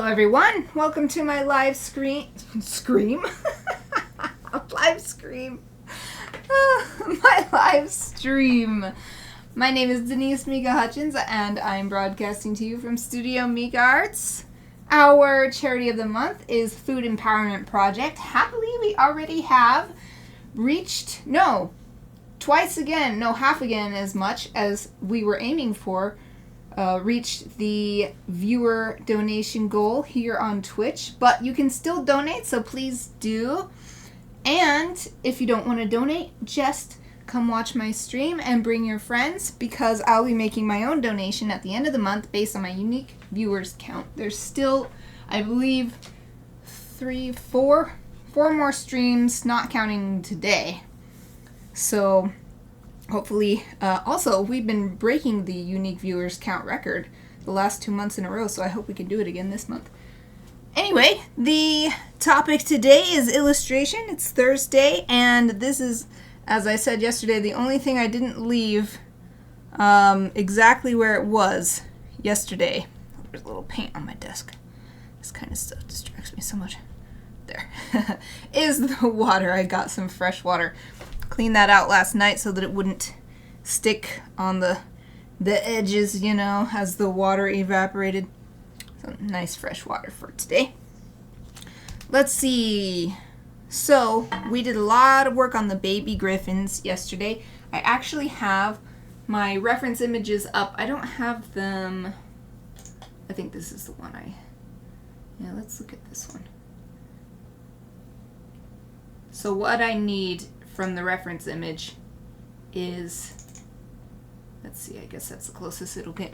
Hello everyone, welcome to my live scream. Live scream. My live stream. My name is Denise Hutchins and I'm broadcasting to you from Studio Mikarts. Our charity of the month is Food Empowerment Project. Happily, we already have reached, half again as much as we were aiming for. Reached the viewer donation goal here on Twitch, but you can still donate, so please do. And if you don't want to donate, just come watch my stream and bring your friends, because I'll be making my own donation at the end of the month based on my unique viewers count. There's still, I believe, four more streams, not counting today. So hopefully, also, we've been breaking the unique viewers count record the last 2 months in a row, so I hope we can do it again this month. Anyway, the topic today is illustration. It's Thursday, and this is, as I said yesterday, the only thing I didn't leave exactly where it was yesterday. There's a little paint on my desk. This kind of stuff distracts me so much. There. Is the water. I got some fresh water. Cleaned that out last night so that it wouldn't stick on the edges, as the water evaporated. So nice fresh water for today. Let's see. So we did a lot of work on the baby Gryphons yesterday. I actually have my reference images up. I don't have them. I think this is the one let's look at this one. So what I need from the reference image is, let's see, I guess that's the closest it'll get,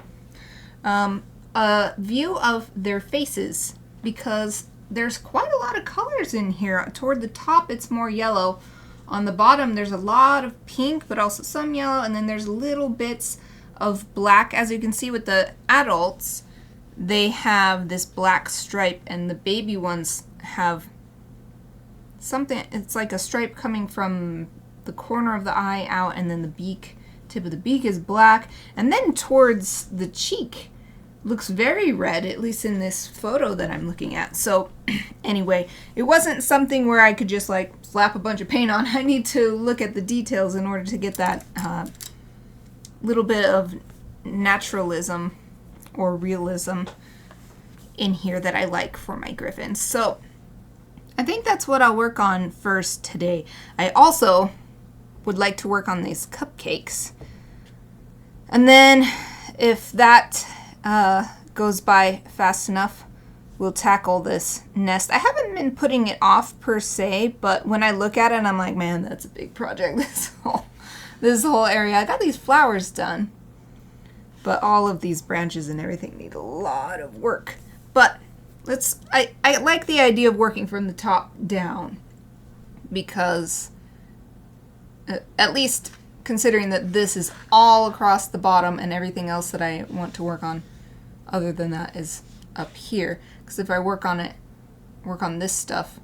a view of their faces, because there's quite a lot of colors in here. Toward the top it's more yellow. On the bottom there's a lot of pink, but also some yellow, and then there's little bits of black. As you can see with the adults, they have this black stripe, and the baby ones have something, it's like a stripe coming from the corner of the eye out, and then the beak, tip of the beak is black, and then towards the cheek looks very red, at least in this photo that I'm looking at. So anyway, it wasn't something where I could just like slap a bunch of paint on. I need to look at the details in order to get that little bit of naturalism or realism in here that I like for my Gryphons. So I think that's what I'll work on first today. I also would like to work on these cupcakes. And then if that goes by fast enough, we'll tackle this nest. I haven't been putting it off per se, but when I look at it, I'm like, man, that's a big project, this whole area. I got these flowers done, but all of these branches and everything need a lot of work. But I like the idea of working from the top down, because at least considering that this is all across the bottom and everything else that I want to work on other than that is up here. Because if I work on this stuff,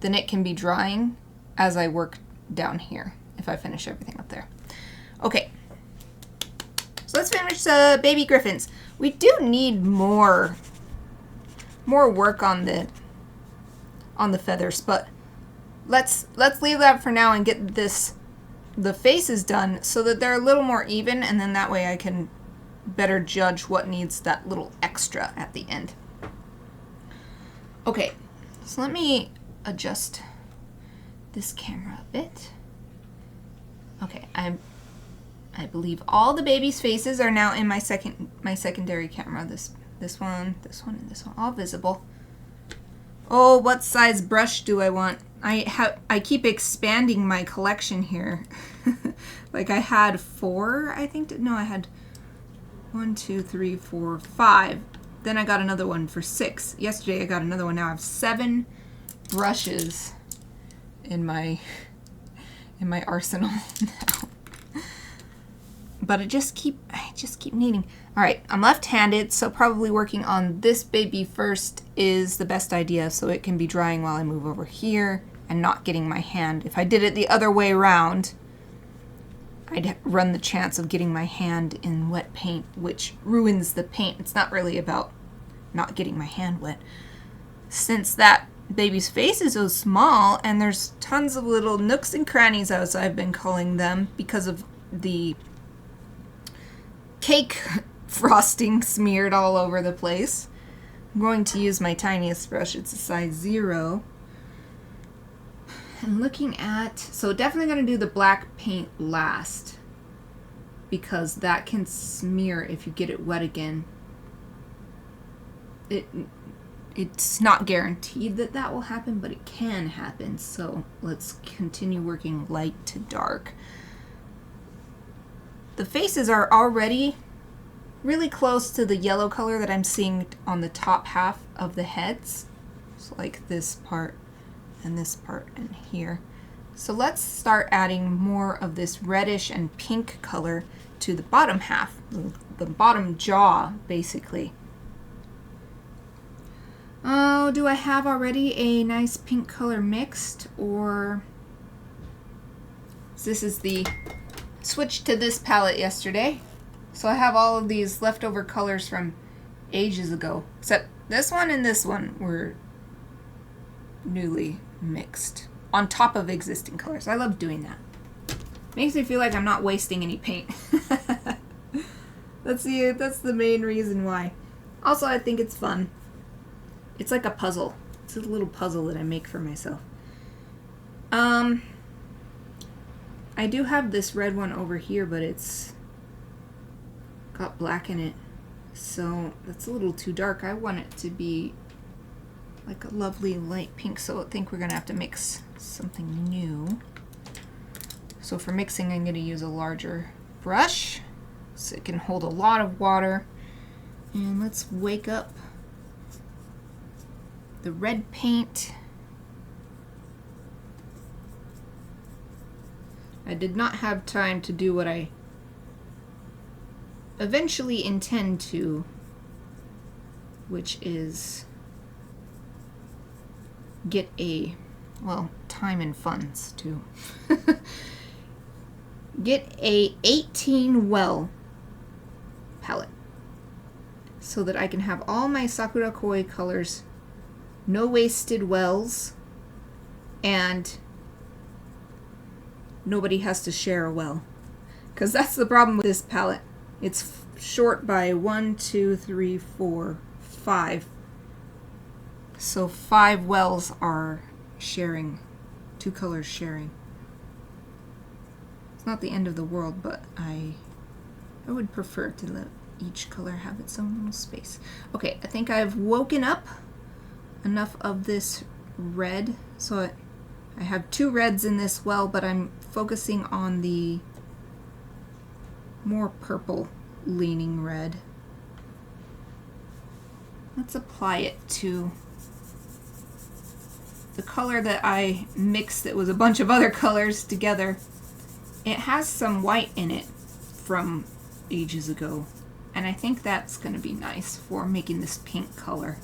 then it can be drying as I work down here if I finish everything up there. Okay, so let's finish the baby Gryphons. We do need more work on the feathers, but let's leave that for now and get the faces done so that they're a little more even, and then that way I can better judge what needs that little extra at the end. Okay, so let me adjust this camera a bit. Okay, I believe all the babies' faces are now in my secondary camera. This one, and this one, all visible. Oh, what size brush do I want? I keep expanding my collection here. Like I had 4, I think. No, I had 1, 2, 3, 4, 5. Then I got another one for 6. Yesterday I got another one. Now I have 7 brushes in my arsenal now. But I just keep needing. All right, I'm left-handed, so probably working on this baby first is the best idea, so it can be drying while I move over here and not getting my hand. If I did it the other way around, I'd run the chance of getting my hand in wet paint, which ruins the paint. It's not really about not getting my hand wet. Since that baby's face is so small and there's tons of little nooks and crannies, as I've been calling them, because of the cake frosting smeared all over the place, I'm going to use my tiniest brush. It's a size 0. And looking at, so definitely going to do the black paint last, because that can smear if you get it wet again. It's not guaranteed that that will happen, but it can happen. So let's continue working light to dark. The faces are already really close to the yellow color that I'm seeing on the top half of the heads. So like this part and this part and here. So let's start adding more of this reddish and pink color to the bottom half, the bottom jaw, basically. Oh, do I have already a nice pink color mixed, or this is the switch to this palette yesterday. So I have all of these leftover colors from ages ago, except this one and this one were newly mixed on top of existing colors. I love doing that. Makes me feel like I'm not wasting any paint. That's the main reason why. Also, I think it's fun. It's like a puzzle. It's a little puzzle that I make for myself. I do have this red one over here, but it's got black in it, so that's a little too dark. I want it to be like a lovely light pink, so I think we're gonna have to mix something new. So for mixing, I'm gonna use a larger brush so it can hold a lot of water. And let's wake up the red paint. I did not have time to do what I eventually intend to, which is get a, well, time and funds to get a 18 well palette so that I can have all my Sakura Koi colors, no wasted wells, and nobody has to share a well, because that's the problem with this palette. It's short by 1, 2, 3, 4, 5. So 5 wells are sharing, 2 colors sharing. It's not the end of the world, but I would prefer to let each color have its own little space. Okay, I think I've woken up enough of this red. So I have 2 reds in this well, but I'm focusing on the more purple leaning red. Let's apply it to the color that I mixed that was a bunch of other colors together. It has some white in it from ages ago, and I think that's going to be nice for making this pink color.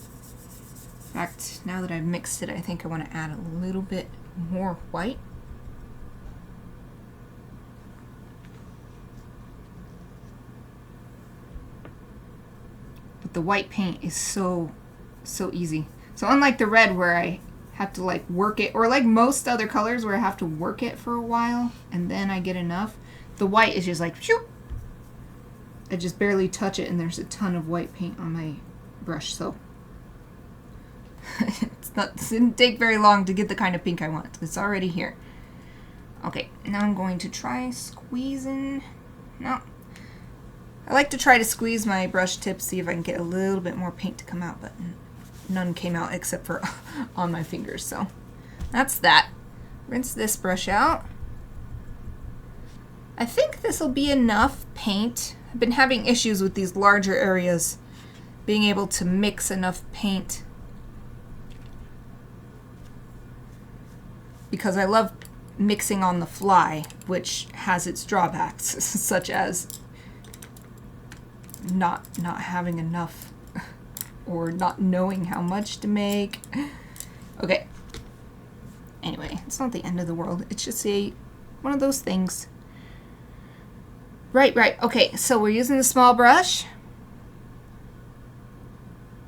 In fact, now that I've mixed it, I think I want to add a little bit more white. But the white paint is so easy. So unlike the red where I have to like work it, or like most other colors where I have to work it for a while and then I get enough, the white is just like, shoo! I just barely touch it and there's a ton of white paint on my brush. So it didn't take very long to get the kind of pink I want. It's already here. Okay, now I'm going to try squeezing. No. I like to try to squeeze my brush tips, see if I can get a little bit more paint to come out, but none came out except for on my fingers, so that's that. Rinse this brush out. I think this will be enough paint. I've been having issues with these larger areas, being able to mix enough paint, because I love mixing on the fly, which has its drawbacks, such as not having enough or not knowing how much to make. Okay. Anyway, it's not the end of the world. It's just one of those things. Right. Okay, so we're using the small brush.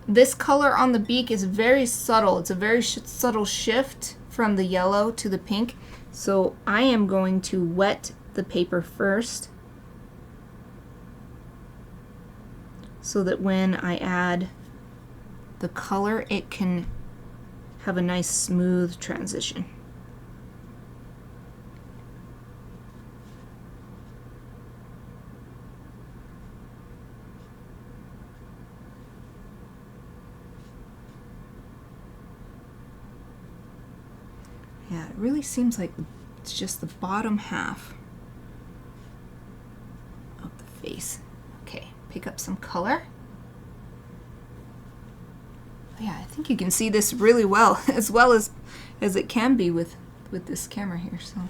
this color on the beak is very subtle. It's a very subtle shift from the yellow to the pink. So I am going to wet the paper first so that when I add the color, it can have a nice smooth transition. Yeah, it really seems like it's just the bottom half of the face. Okay, pick up some color. Yeah, I think you can see this really well as it can be with this camera here. So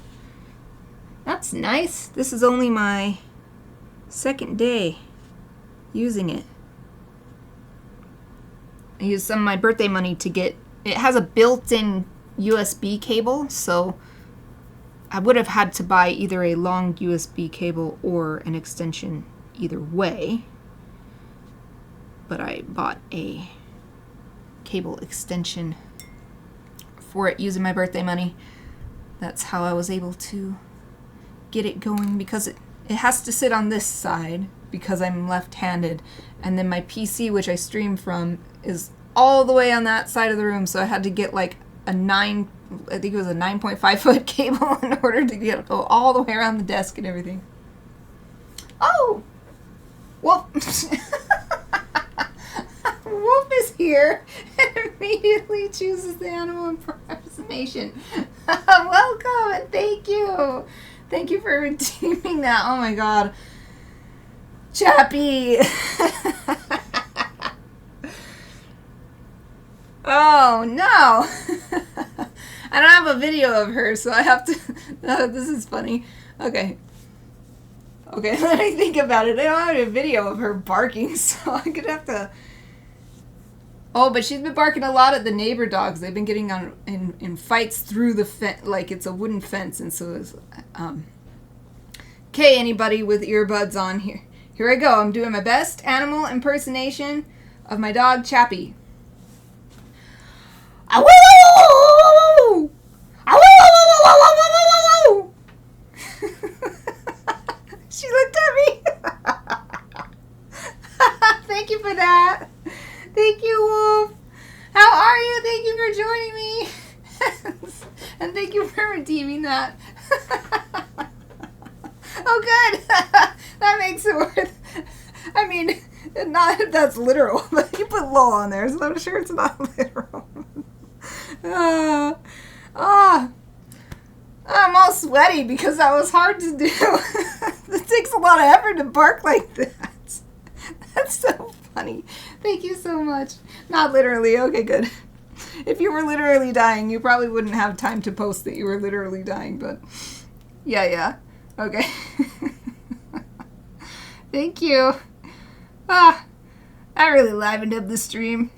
that's nice. This is only my second day using it. I used some of my birthday money to get, it has a built-in USB cable, so I would have had to buy either a long USB cable or an extension either way, but I bought a cable extension for it using my birthday money. That's how I was able to get it going, because it has to sit on this side because I'm left-handed, and then my PC, which I stream from, is all the way on that side of the room, so I had to get like a I think it was a 9.5 foot cable in order to go all the way around the desk and everything. Oh! Wolf! Wolf is here and immediately chooses the animal impersonation. Welcome and thank you. Thank you for redeeming that. Oh my god. Chappie! Oh no! I don't have a video of her, so I have to. This is funny. Okay. Okay, let me think about it. I don't have a video of her barking, so I'm gonna have to. Oh, but she's been barking a lot at the neighbor dogs. They've been getting in fights through the fence, like it's a wooden fence, and so it's. Okay, anybody with earbuds on here? Here I go. I'm doing my best animal impersonation of my dog Chappie. She looked at me. Thank you for that. Thank you, Wolf. How are you? Thank you for joining me. And thank you for redeeming that. Oh, good. That makes it worth. I mean, not if that's literal, but you put lol on there, so I'm sure it's not literal. I'm all sweaty because that was hard to do. It takes a lot of effort to bark like that. That's so funny. Thank you so much. Not literally. Okay, good. If you were literally dying, you probably wouldn't have time to post that you were literally dying, but yeah. Okay. Thank you. I really livened up the stream.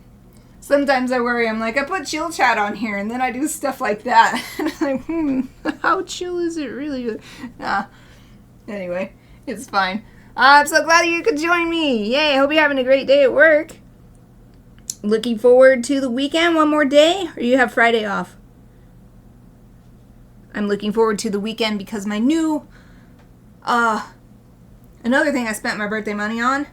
Sometimes I worry, I'm like, I put chill chat on here, and then I do stuff like that. And I'm like, how chill is it really? Anyway, it's fine. I'm so glad you could join me. Yay, hope you're having a great day at work. Looking forward to the weekend one more day, or you have Friday off? I'm looking forward to the weekend because my new, another thing I spent my birthday money on,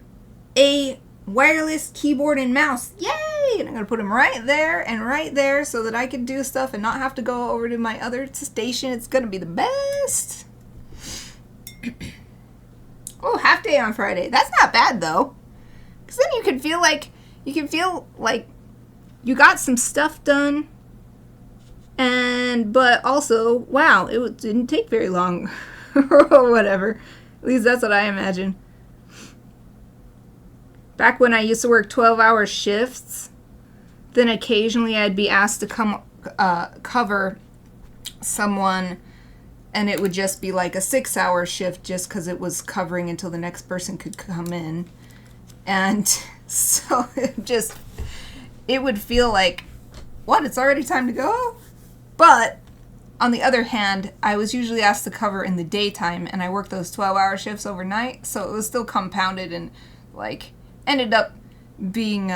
a wireless keyboard and mouse. Yay! And I'm going to put them right there and right there so that I can do stuff and not have to go over to my other station. It's going to be the best. Oh, half day on Friday. That's not bad though. Because then you can feel like you got some stuff done. But also, wow, it didn't take very long or whatever. At least that's what I imagine. Back when I used to work 12-hour shifts, then occasionally I'd be asked to come cover someone, and it would just be like a 6-hour shift just because it was covering until the next person could come in. And so it would feel like, what, it's already time to go? But on the other hand, I was usually asked to cover in the daytime, and I worked those 12-hour shifts overnight, so it was still compounded and like ended up being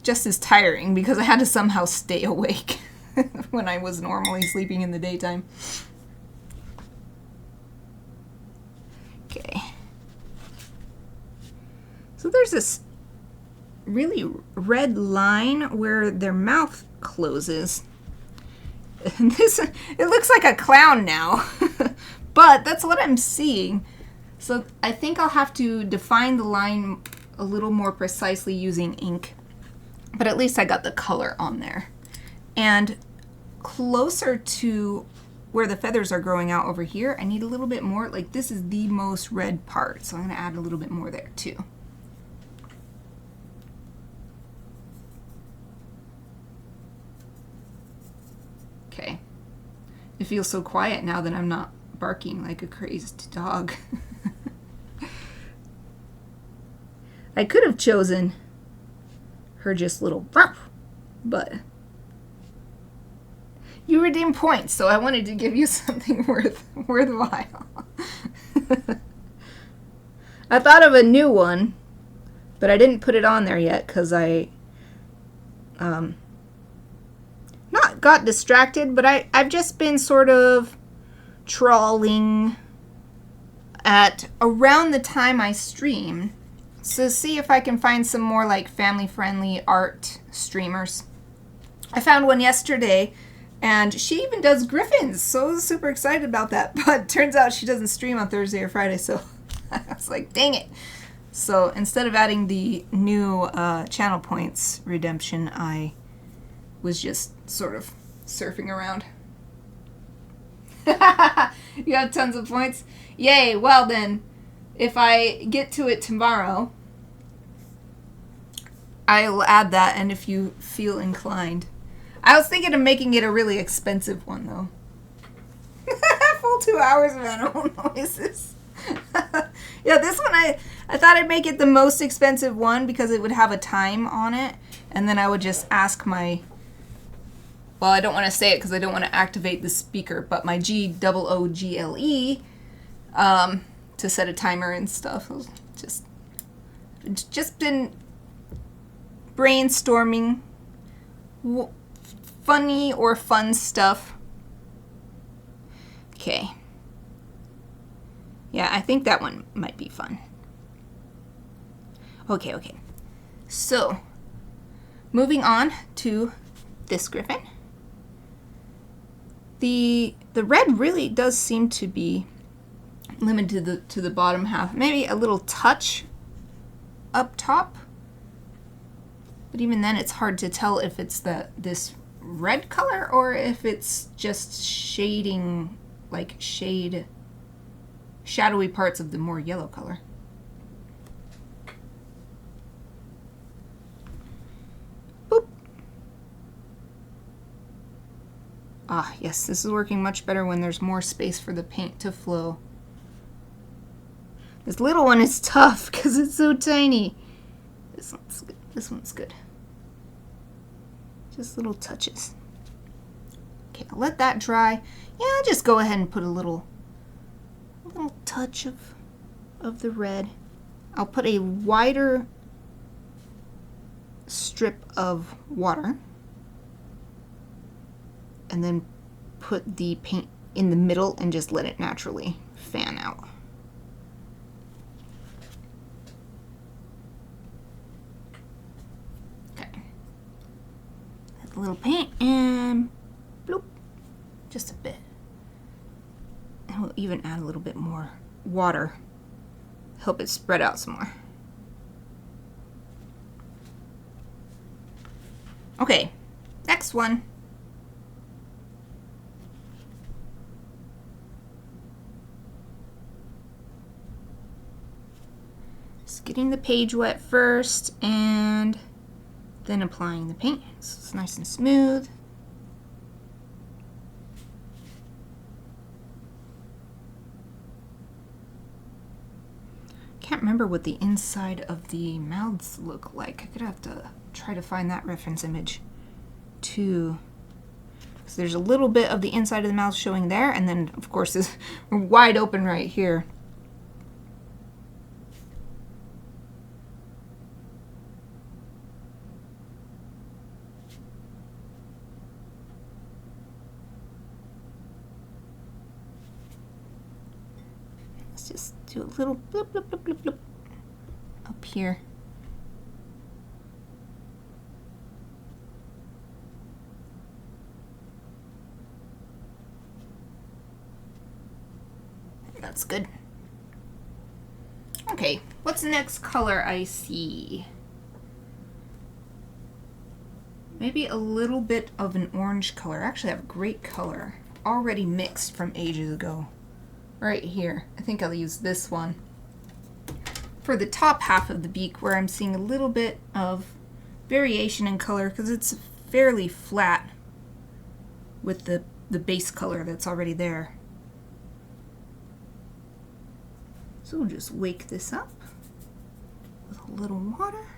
just as tiring because I had to somehow stay awake when I was normally sleeping in the daytime. Okay. So there's this really red line where their mouth closes. And it looks like a clown now, but that's what I'm seeing. So I think I'll have to define the line a little more precisely using ink, but at least I got the color on there. And closer to where the feathers are growing out over here, I need a little bit more. Like this is the most red part, so I'm going to add a little bit more there too. Okay. It feels so quiet now that I'm not barking like a crazed dog. I could have chosen her just little ruff, but you redeemed points, so I wanted to give you something worthwhile. I thought of a new one, but I didn't put it on there yet because I not got distracted, but I've just been sort of trawling at around the time I stream. So see if I can find some more like family-friendly art streamers. I found one yesterday, and she even does Gryphons, so I was super excited about that. But turns out she doesn't stream on Thursday or Friday, so I was like, dang it. So instead of adding the new channel points redemption, I was just sort of surfing around. You have tons of points? Yay, well then, if I get to it tomorrow, I'll add that, and if you feel inclined. I was thinking of making it a really expensive one, though. Full 2 hours of animal noises. Yeah, this one I thought I'd make it the most expensive one because it would have a time on it, and then I would just ask my, well, I don't want to say it because I don't want to activate the speaker, but my GOOGLE to set a timer and stuff. Just been brainstorming funny or fun stuff. Okay. Yeah, I think that one might be fun. Okay. So, moving on to this Gryphon. The red really does seem to be limited to the bottom half. Maybe a little touch up top. But even then, it's hard to tell if it's this red color or if it's just shading, like shadowy parts of the more yellow color. Boop. Ah, yes, this is working much better when there's more space for the paint to flow. This little one is tough because it's so tiny. This one's good. This one's good. Just little touches. Okay, I'll let that dry. Yeah, I'll just go ahead and put a little touch of the red. I'll put a wider strip of water and then put the paint in the middle and just let it naturally fan out. A little paint and bloop, just a bit. And we'll even add a little bit more water. Help it spread out some more. Okay, next one. Just getting the page wet first and then applying the paint so it's nice and smooth. Can't remember what the inside of the mouths look like. I'm gonna have to try to find that reference image too. So there's a little bit of the inside of the mouth showing there, and then of course this wide open right here. Let's just do a little blip, blip, blip, blip, blip up here. That's good. Okay, what's the next color I see? Maybe a little bit of an orange color. Actually, I have a great color already mixed from ages ago. Right here. I think I'll use this one for the top half of the beak, where I'm seeing a little bit of variation in color because it's fairly flat with the base color that's already there. So we'll just wake this up with a little water.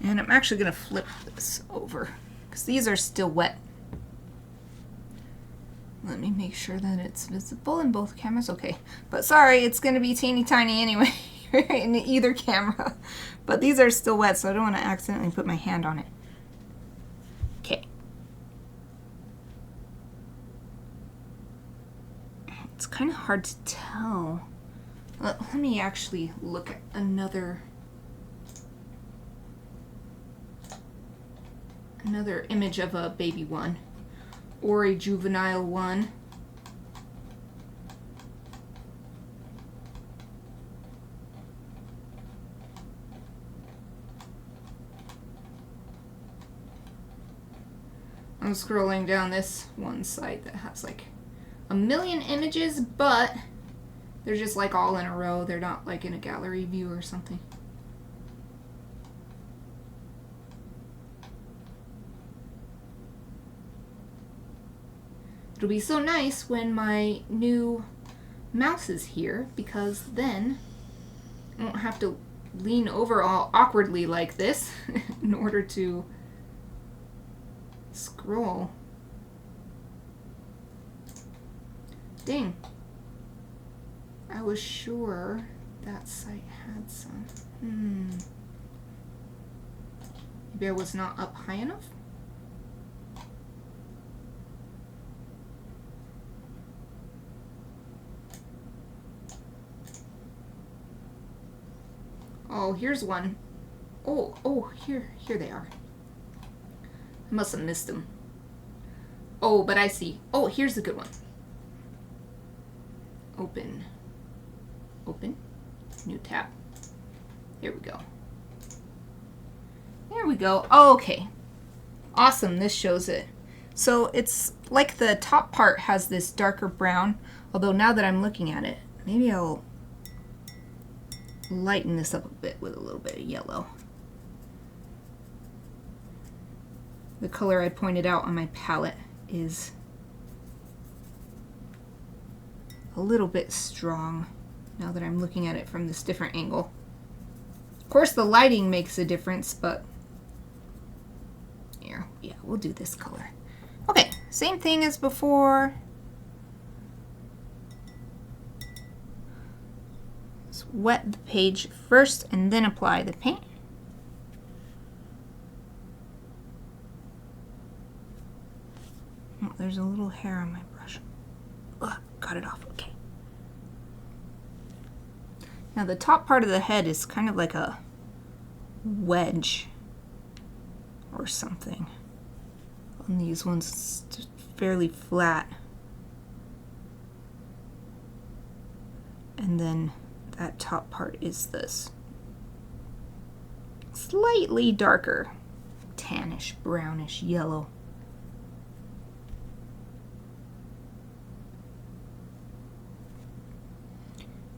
And I'm actually going to flip this over because these are still wet. Let me make sure that it's visible in both cameras. Okay, but sorry, it's going to be teeny tiny anyway in either camera. But these are still wet, so I don't want to accidentally put my hand on it. Okay. It's kind of hard to tell. Let me actually look at another image of a baby one or a juvenile one. I'm scrolling down this one site that has like a million images, but they're just like all in a row. They're not like in a gallery view or something. It'll be so nice when my new mouse is here, because then I won't have to lean over all awkwardly like this in order to scroll. Dang. I was sure that site had some. Maybe I was not up high enough? Oh, here's one. Oh, here they are. I must have missed them. Oh, but I see. Oh, here's a good one. Open. Open. New tab. Here we go. There we go. Oh, okay. Awesome, this shows it. So it's like the top part has this darker brown, although now that I'm looking at it, maybe I'll lighten this up a bit with a little bit of yellow. The color I pointed out on my palette is a little bit strong now that I'm looking at it from this different angle. Of course, the lighting makes a difference, but here, yeah, we'll do this color. Okay, same thing as before. Let's wet the page first and then apply the paint. Oh, there's a little hair on my brush. Ugh, cut it off. Okay. Now the top part of the head is kind of like a wedge or something. On these ones, it's just fairly flat. And then that top part is this slightly darker, tannish, brownish yellow.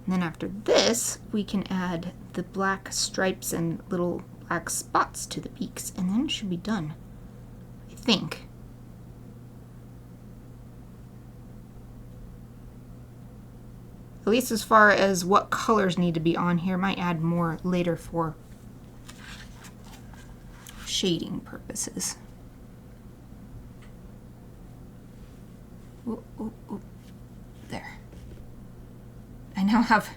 And then after this, we can add the black stripes and little black spots to the beaks, and then it should be done, I think. At least as far as what colors need to be on here. Might add more later for shading purposes. Ooh, ooh, ooh. There. I now have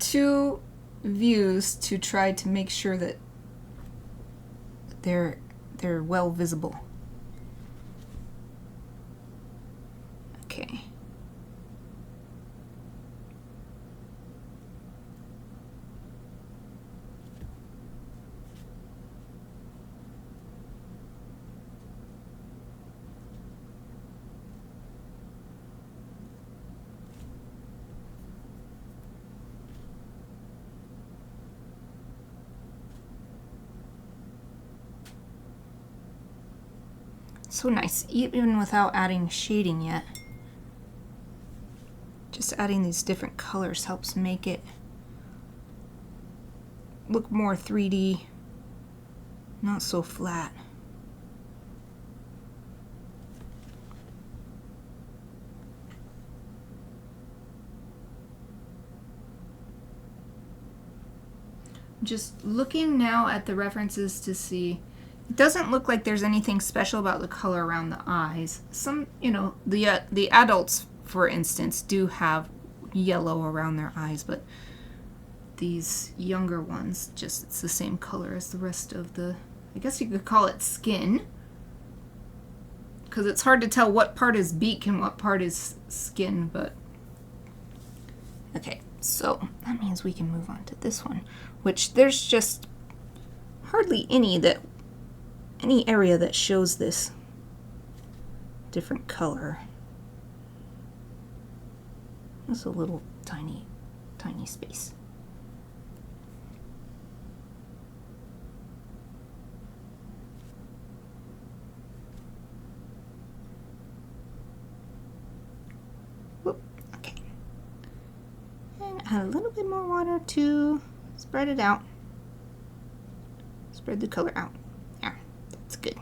two views to try to make sure that they're well visible. Okay. So nice, even without adding shading yet. Just adding these different colors helps make it look more 3D, not so flat. Just looking now at the references to see, it doesn't look like there's anything special about the color around the eyes. Some, you know, the adults, for instance, do have yellow around their eyes, but these younger ones, just it's the same color as the rest of the, I guess you could call it skin, because it's hard to tell what part is beak and what part is skin, but okay, so that means we can move on to this one, which there's just hardly any area that shows this different color. It's a little tiny space. Whoop, okay. And add a little bit more water to spread it out. Spread the color out. Yeah, that's good.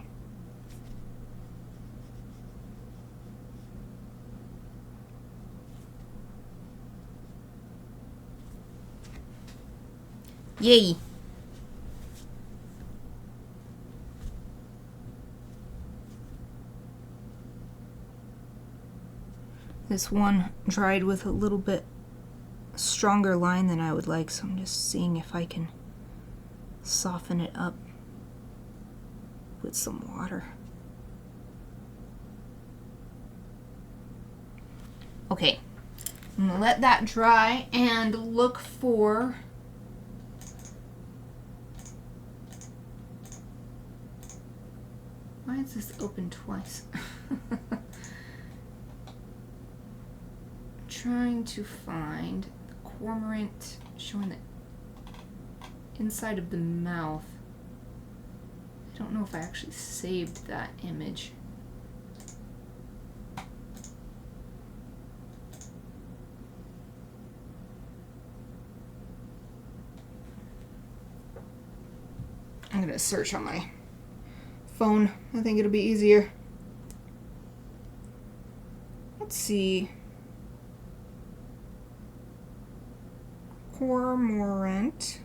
Yay! This one dried with a little bit stronger line than I would like, so I'm just seeing if I can soften it up with some water. Okay, I'm gonna let that dry and look for why is this open twice? Trying to find the cormorant showing the inside of the mouth. I don't know if I actually saved that image. I'm gonna search on my phone. I think it'll be easier. Let's see. Cormorant.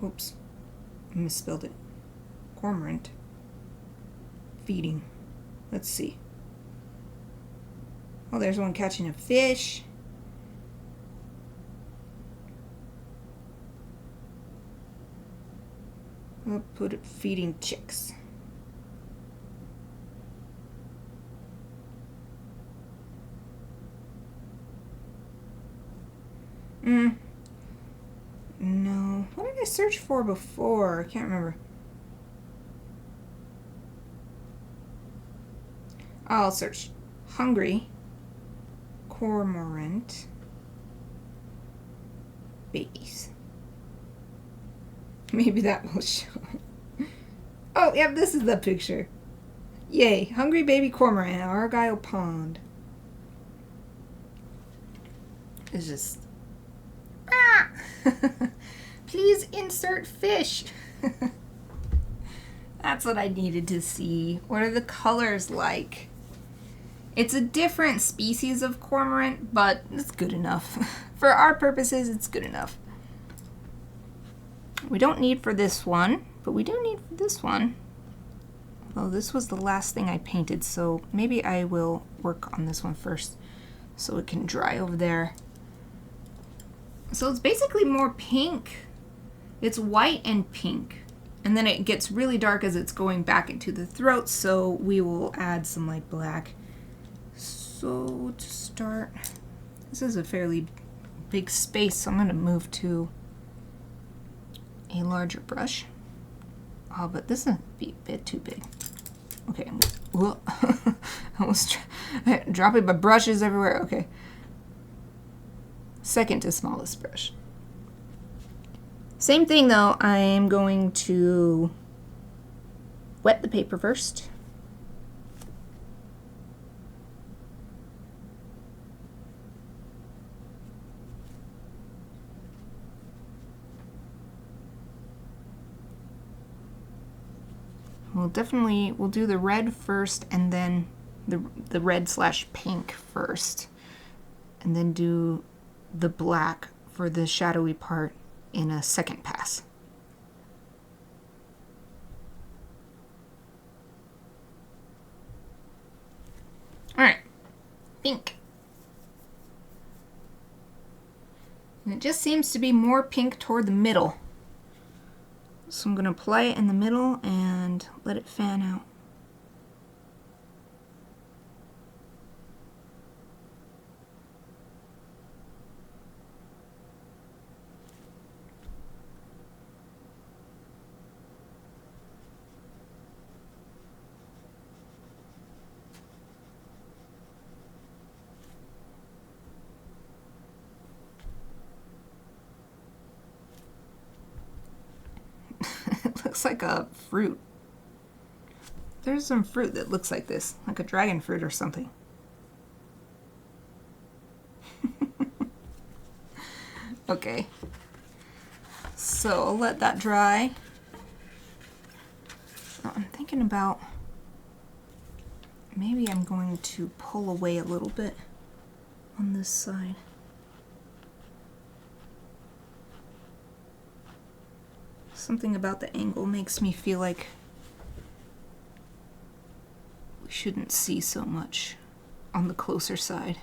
Oops, I misspelled it. Cormorant. Feeding. Let's see. Oh, there's one catching a fish. I'll put it feeding chicks. No. What did I search for before? I can't remember. I'll search hungry cormorant babies. Maybe that will show. Oh, yep, this is the picture. Yay, hungry baby cormorant, Argyle Pond. It's just... Ah! Please insert fish. That's what I needed to see. What are the colors like? It's a different species of cormorant, but it's good enough. For our purposes, it's good enough. We don't need for this one, but we do need for this one. Well, this was the last thing I painted, so maybe I will work on this one first so it can dry over there. So it's basically more pink. It's white and pink. And then it gets really dark as it's going back into the throat, so we will add some light black. So to start, this is a fairly big space, so I'm going to move to a larger brush. Oh, but this is a bit too big. Okay, whoa. I almost dropping my brushes everywhere. Okay. Second to smallest brush. Same thing though, I am going to wet the paper first. We'll do the red first, and then the red / pink first, and then do the black for the shadowy part in a second pass. All right, pink. And it just seems to be more pink toward the middle. So I'm going to apply it in the middle and let it fan out. Looks like a fruit. There's some fruit that looks like this, like a dragon fruit or something. Okay, so I'll let that dry. So I'm thinking about maybe I'm going to pull away a little bit on this side. Something about the angle makes me feel like we shouldn't see so much on the closer side.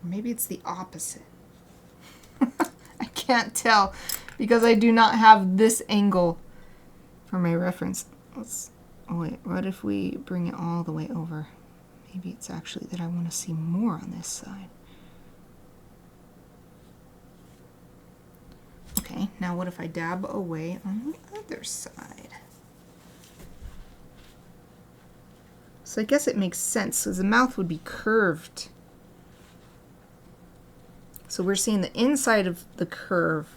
Or maybe it's the opposite. I can't tell because I do not have this angle for my reference. Oh wait, what if we bring it all the way over? Maybe it's actually that I want to see more on this side. Okay, now what if I dab away on the other side? So I guess it makes sense because the mouth would be curved. So we're seeing the inside of the curve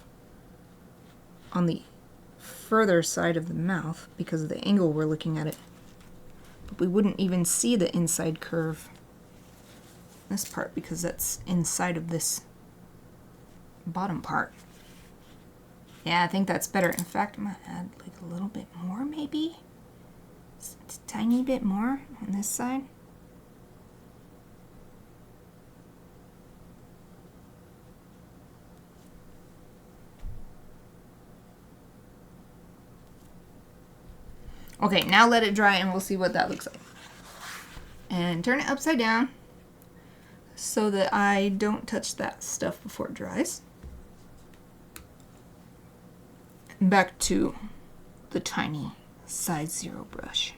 on the further side of the mouth because of the angle we're looking at it. But we wouldn't even see the inside curve, this part, because that's inside of this bottom part. Yeah, I think that's better. In fact, I'm going to add like a little bit more, maybe? Just a tiny bit more on this side. Okay, now let it dry and we'll see what that looks like. And turn it upside down so that I don't touch that stuff before it dries. Back to the tiny size 0 brush.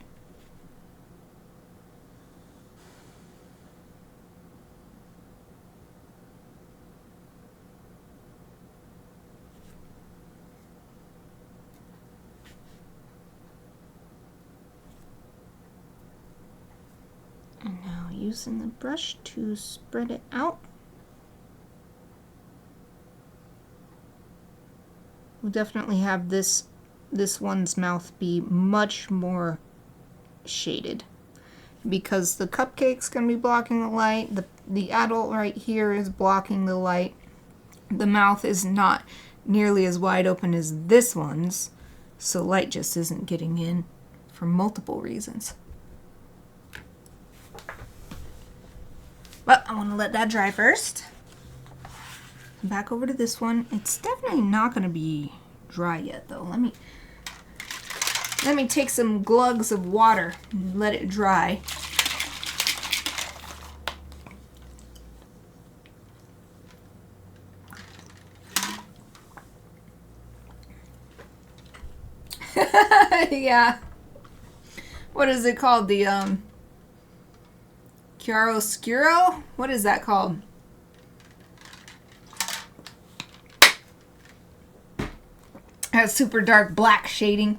And now using the brush to spread it out. We'll definitely have this one's mouth be much more shaded because the cupcake's going to be blocking the light. The adult right here is blocking the light. The mouth is not nearly as wide open as this one's, so light just isn't getting in for multiple reasons. But I want to let that dry first. Back over to this one. It's definitely not going to be dry yet though. Let me take some glugs of water and let it dry. Yeah. What is it called? The, chiaroscuro? What is that called? Has super dark black shading.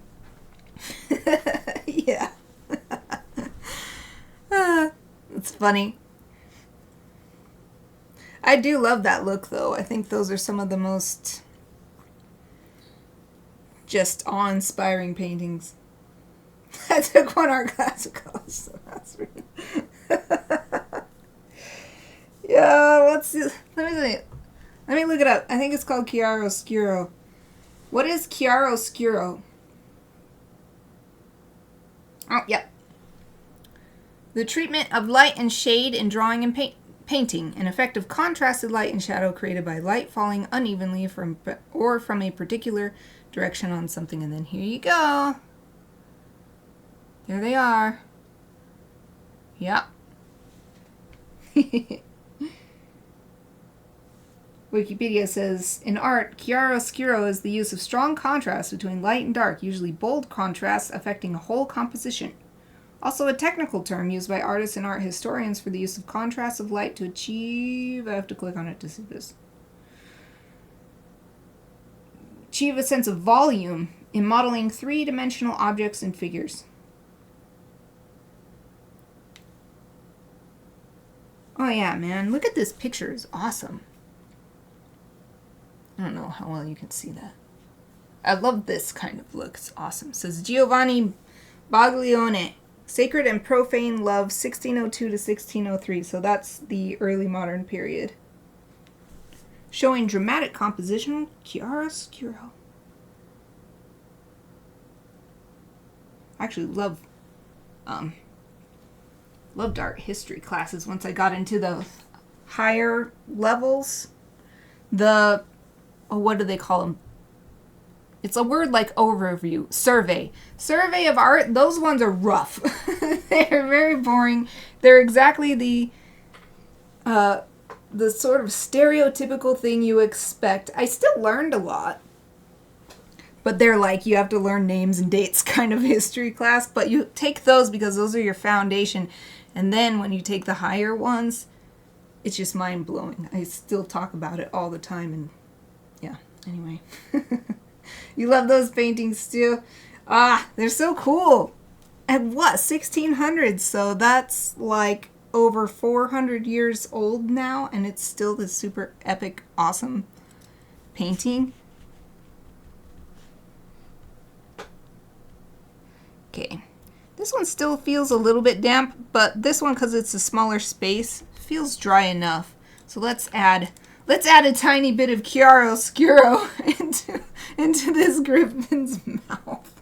Yeah. It's funny. I do love that look, though. I think those are some of the most just awe-inspiring paintings. I took one art class at college, so that's really... Yeah, what's this? Let me look it up. I think it's called chiaroscuro. What is chiaroscuro? Oh, yep. The treatment of light and shade in drawing and painting. An effect of contrasted light and shadow created by light falling unevenly from a particular direction on something. And then here you go. There they are. Yep. Wikipedia says, in art, chiaroscuro is the use of strong contrast between light and dark, usually bold contrasts affecting a whole composition. Also a technical term used by artists and art historians for the use of contrast of light to achieve... I have to click on it to see this. Achieve a sense of volume in modeling three-dimensional objects and figures. Oh yeah, man. Look at this picture. It's awesome. I don't know how well you can see that. I love this kind of look. It's awesome. It says Giovanni Baglione, Sacred and Profane Love, 1602 to 1603. So that's the early modern period. Showing dramatic composition, chiaroscuro. I actually loved art history classes once I got into the higher levels. What do they call them? It's a word like overview. Survey of art. Those ones are rough. They're very boring. They're exactly the sort of stereotypical thing you expect. I still learned a lot. But they're like, you have to learn names and dates kind of history class. But you take those because those are your foundation. And then when you take the higher ones, it's just mind-blowing. I still talk about it all the time. And yeah, anyway. You love those paintings too? They're so cool. And what, 1600s? So that's like over 400 years old now. And it's still this super epic, awesome painting. Okay, this one still feels a little bit damp, but this one, because it's a smaller space, feels dry enough. So let's add a tiny bit of chiaroscuro into this Gryphon's mouth.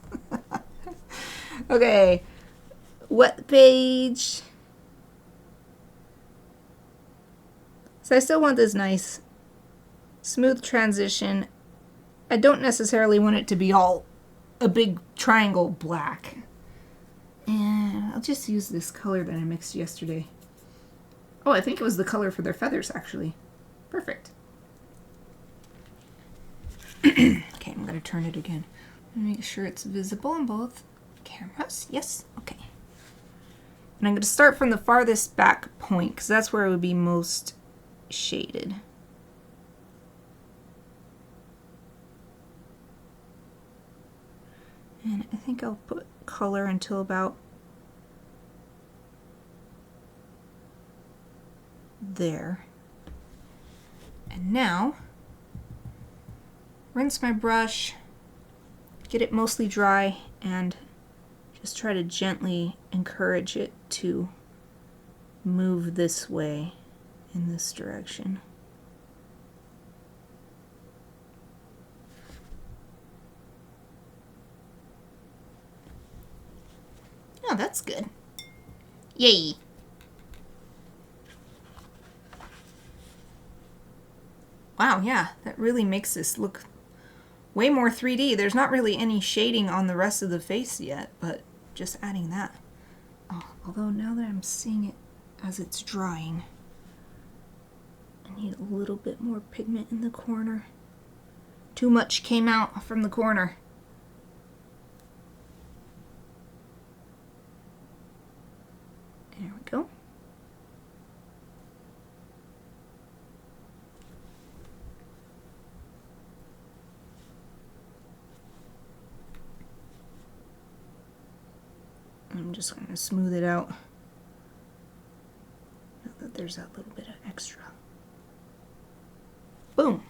Okay, what page? So I still want this nice smooth transition. I don't necessarily want it to be all a big triangle black. And I'll just use this color that I mixed yesterday. Oh, I think it was the color for their feathers, actually. Perfect. Okay, I'm going to turn it again. Make sure it's visible on both cameras. Yes? Okay. And I'm going to start from the farthest back point, because that's where it would be most shaded. And I think I'll put color until about there. And now, rinse my brush, get it mostly dry, and just try to gently encourage it to move this way, in this direction. Oh, that's good. Yay. Wow, yeah, that really makes this look way more 3D. There's not really any shading on the rest of the face yet, but just adding that. Oh, although now that I'm seeing it as it's drying, I need a little bit more pigment in the corner. Too much came out from the corner. I'm just going to smooth it out. Now that there's that little bit of extra. Boom.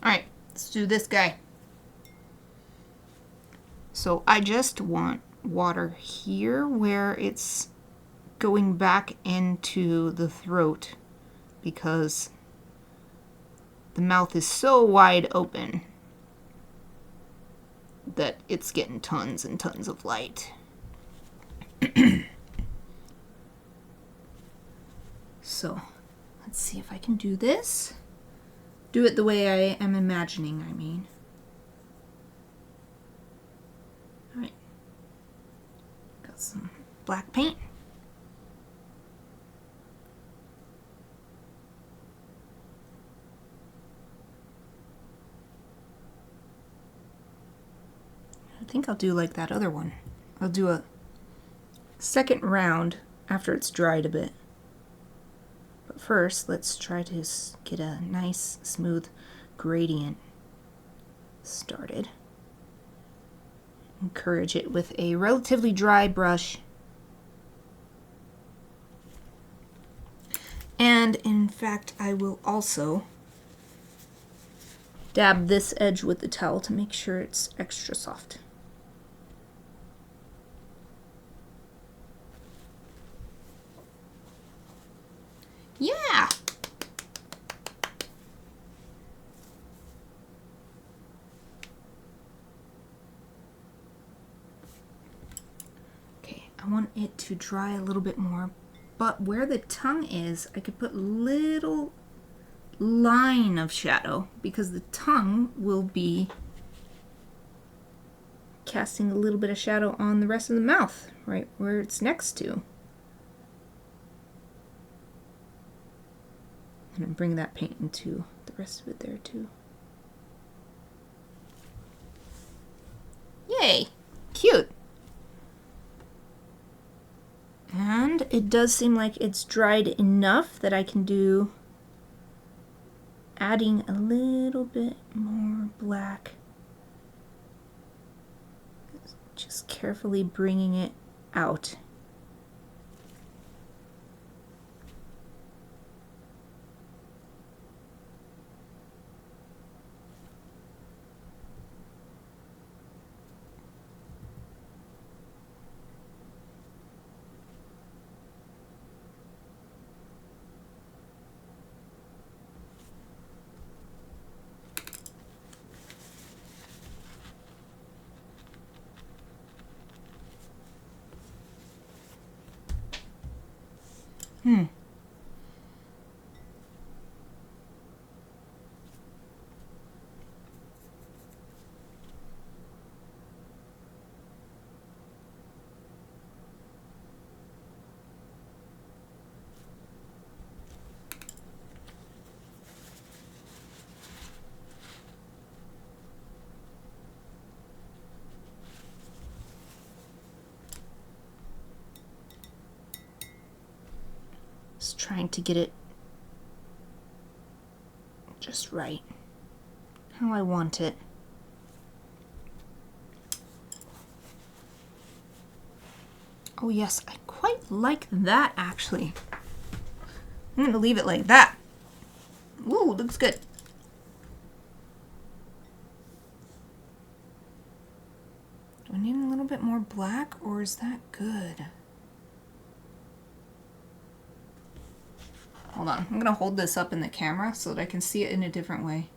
Alright, let's do this guy. So I just want water here where it's going back into the throat because the mouth is so wide open that it's getting tons and tons of light. So let's see if I can do this. Do it the way I am imagining, I mean. Alright. Got some black paint. I think I'll do like that other one. I'll do a second round after it's dried a bit. But first, let's try to get a nice, smooth gradient started. Encourage it with a relatively dry brush. And in fact, I will also dab this edge with the towel to make sure it's extra soft. Yeah! Okay, I want it to dry a little bit more, but where the tongue is, I could put a little line of shadow because the tongue will be casting a little bit of shadow on the rest of the mouth, right where it's next to. And bring that paint into the rest of it there too. Yay! Cute! And it does seem like it's dried enough that I can do adding a little bit more black. Just carefully bringing it out. Just trying to get it just right, how I want it. Oh yes, I quite like that actually. I'm going to leave it like that. Ooh, looks good. Do I need a little bit more black or is that good? Hold on, I'm going to hold this up in the camera so that I can see it in a different way.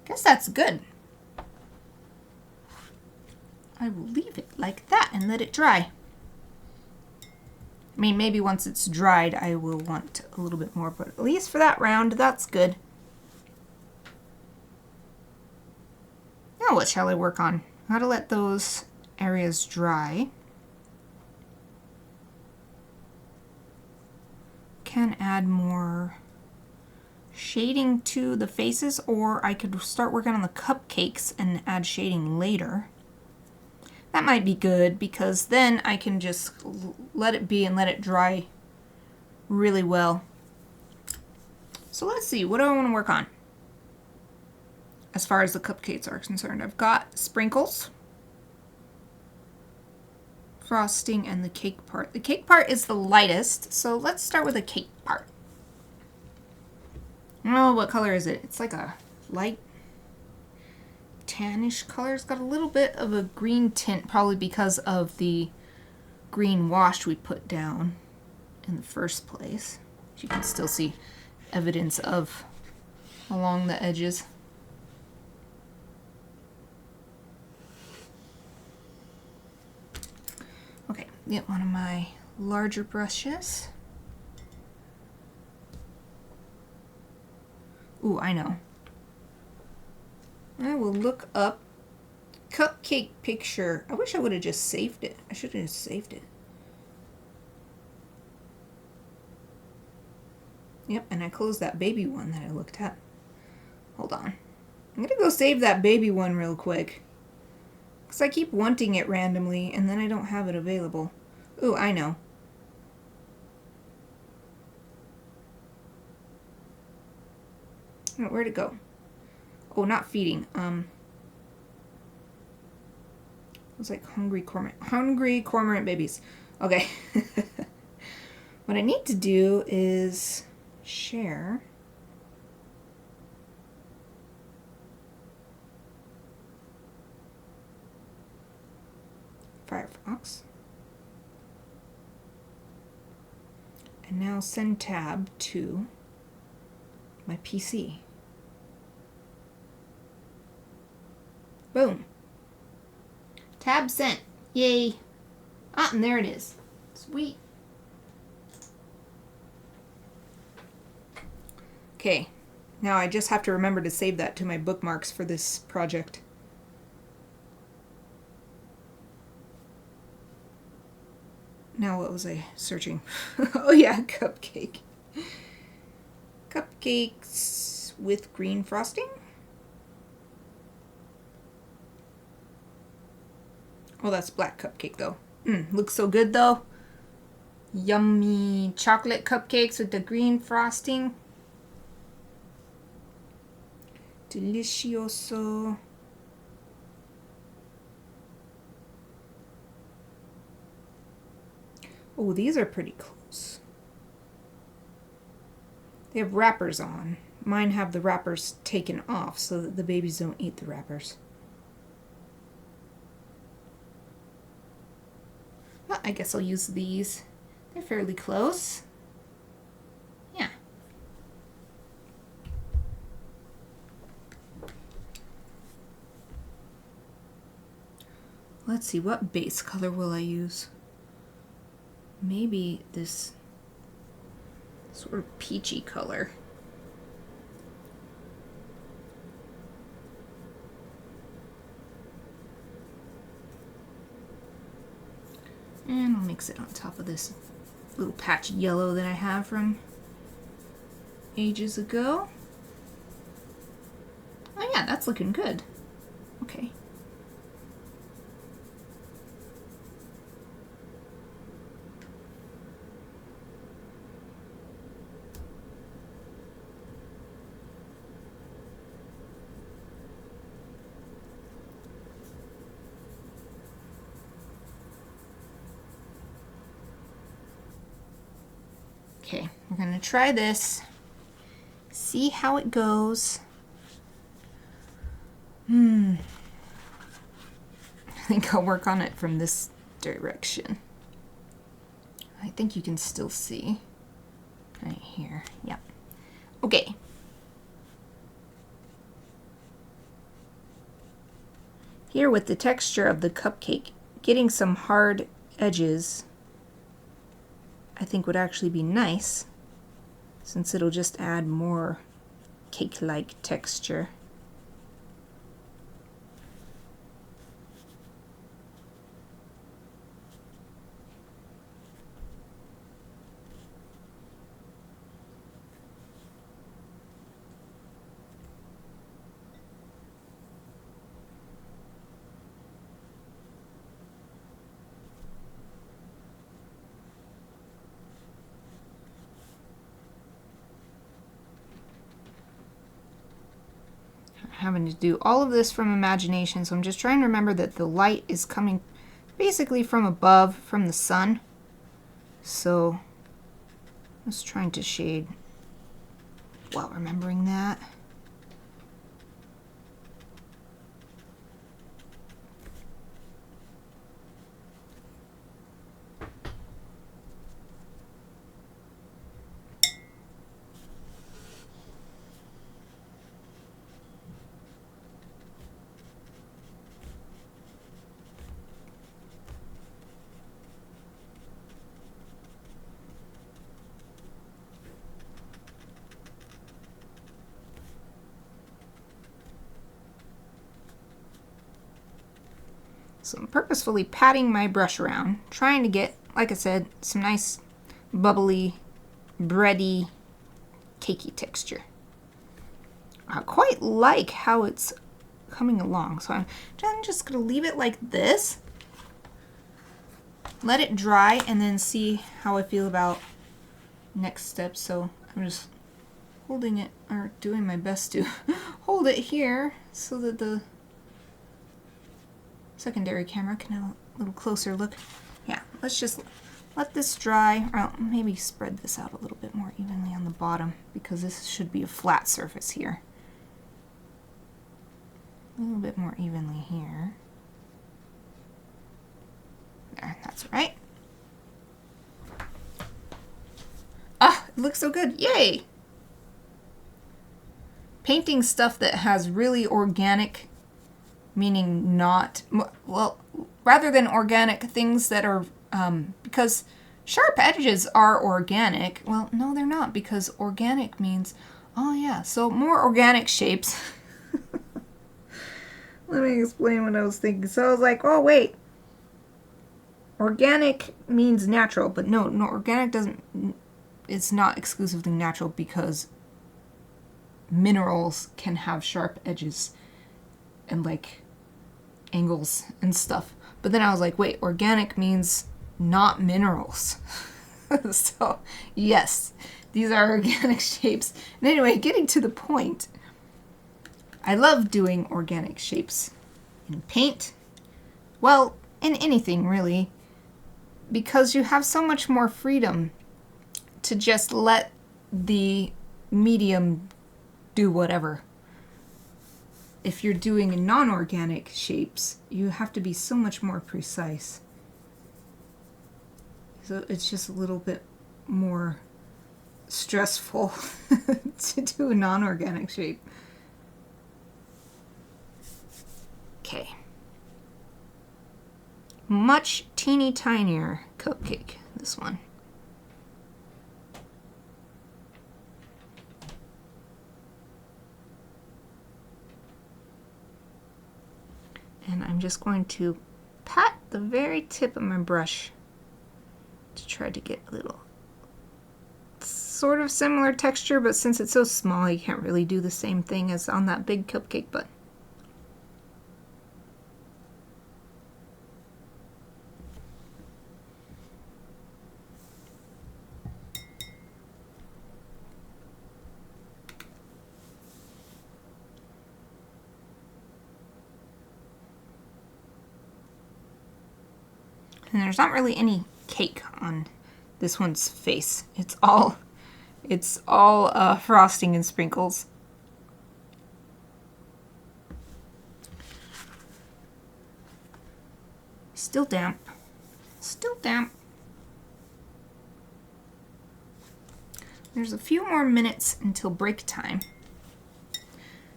Guess that's good. I will leave it like that and let it dry. I mean, maybe once it's dried, I will want a little bit more, but at least for that round, that's good. Now what shall I work on? How to let those areas dry. Can add more shading to the faces, or I could start working on the cupcakes and add shading later. That might be good because then I can just let it be and let it dry really well. So let's see, what do I want to work on? As far as the cupcakes are concerned, I've got sprinkles, frosting, and the cake part. The cake part is the lightest, so let's start with the cake part. Oh, what color is it? It's like a light tannish color. It's got a little bit of a green tint, probably because of the green wash we put down in the first place. You can still see evidence of along the edges. Okay, get one of my larger brushes. Ooh, I know. I will look up cupcake picture. I wish I would have just saved it. I should have just saved it. Yep, and I closed that baby one that I looked at. Hold on. I'm gonna go save that baby one real quick, because I keep wanting it randomly and then I don't have it available. Ooh, I know. Oh, where'd it go? Oh, not feeding. It was like hungry cormorant babies. Okay. What I need to do is share. Firefox. And now send tab to my PC. Boom. Tab sent. Yay. Ah, and there it is. Sweet. Okay. Now I just have to remember to save that to my bookmarks for this project. Now what was I searching? Oh yeah, cupcake. Cupcakes with green frosting? Oh, that's black cupcake though. Looks so good though. Yummy chocolate cupcakes with the green frosting. Delicioso. Oh, these are pretty close. They have wrappers on. Mine have the wrappers taken off so that the babies don't eat the wrappers. Well, I guess I'll use these. They're fairly close. Yeah. Let's see, what base color will I use? Maybe this sort of peachy color. And I'll mix it on top of this little patch of yellow that I have from ages ago. Oh yeah, that's looking good. Okay. Okay, we're gonna try this, see how it goes. I think I'll work on it from this direction. I think you can still see right here. Yep. Okay. Here with the texture of the cupcake, getting some hard edges I think would actually be nice, since it'll just add more cake-like texture. having to do all of this from imagination, so I'm just trying to remember that the light is coming basically from above, from the sun. So I'm just trying to shade while remembering that. So I'm purposefully patting my brush around, trying to get, like I said, some nice bubbly, bready, cakey texture. I quite like how it's coming along, so I'm just going to leave it like this, let it dry, and then see how I feel about next steps. So I'm just holding it, or doing my best to hold it here so that the secondary camera can have a little closer look. Yeah, let's just let this dry, or maybe spread this out a little bit more evenly on the bottom, because this should be a flat surface here. A little bit more evenly here. There, that's right. Ah, it looks so good, yay! Painting stuff that has really organic, meaning not, well, rather than organic things that are, because sharp edges are organic. Well, no, they're not, because organic means, oh yeah, so more organic shapes. Let me explain what I was thinking. So I was like, oh wait, organic means natural, but no, organic doesn't, it's not exclusively natural, because minerals can have sharp edges and like angles and stuff. But then I was like, wait, organic means not minerals. So yes, these are organic shapes. And anyway, getting to the point, I love doing organic shapes in paint. Well, in anything really, because you have so much more freedom to just let the medium do whatever. If you're doing non-organic shapes, you have to be so much more precise. So it's just a little bit more stressful to do a non-organic shape. Okay. Much teeny tinier cupcake, this one. And I'm just going to pat the very tip of my brush to try to get a little sort of similar texture, but since it's so small, you can't really do the same thing as on that big cupcake bun. And there's not really any cake on this one's face. It's all frosting and sprinkles. Still damp. Still damp. There's a few more minutes until break time.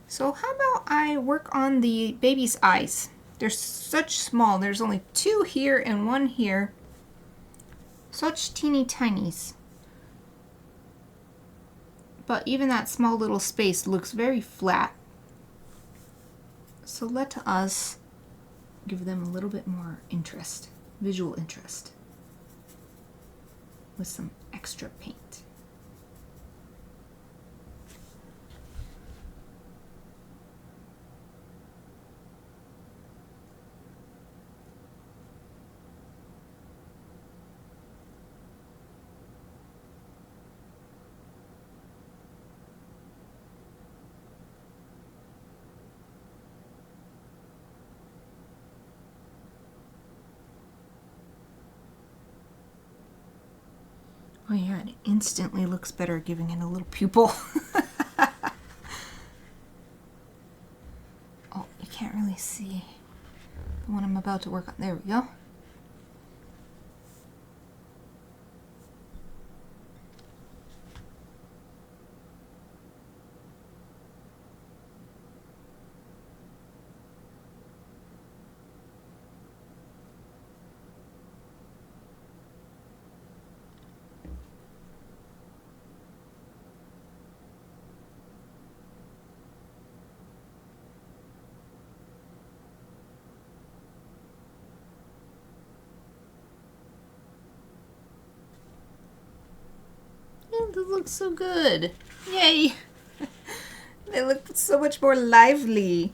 So how about I work on the baby's eyes? They're such small. There's only 2 here and 1 here. Such teeny tinies. But even that small little space looks very flat. So let us give them a little bit more interest, visual interest, with some extra paint. Oh yeah, it instantly looks better giving it a little pupil. Oh, you can't really see the one I'm about to work on. There we go. Yeah, this looks so good. Yay! They look so much more lively.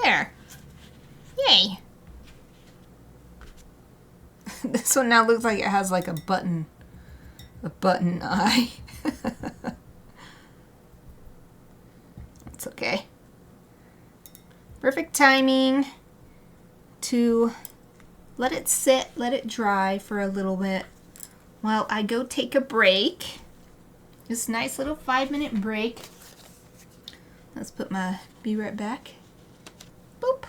There. Yay! This one now looks like it has like a button eye. It's okay. Perfect timing to let it sit, let it dry for a little bit while I go take a break. This nice little 5-minute break. Let's put my be right back. Boop.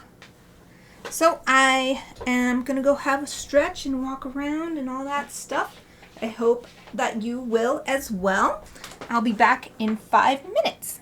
So I am gonna go have a stretch and walk around and all that stuff. I hope that you will as well. I'll be back in 5 minutes.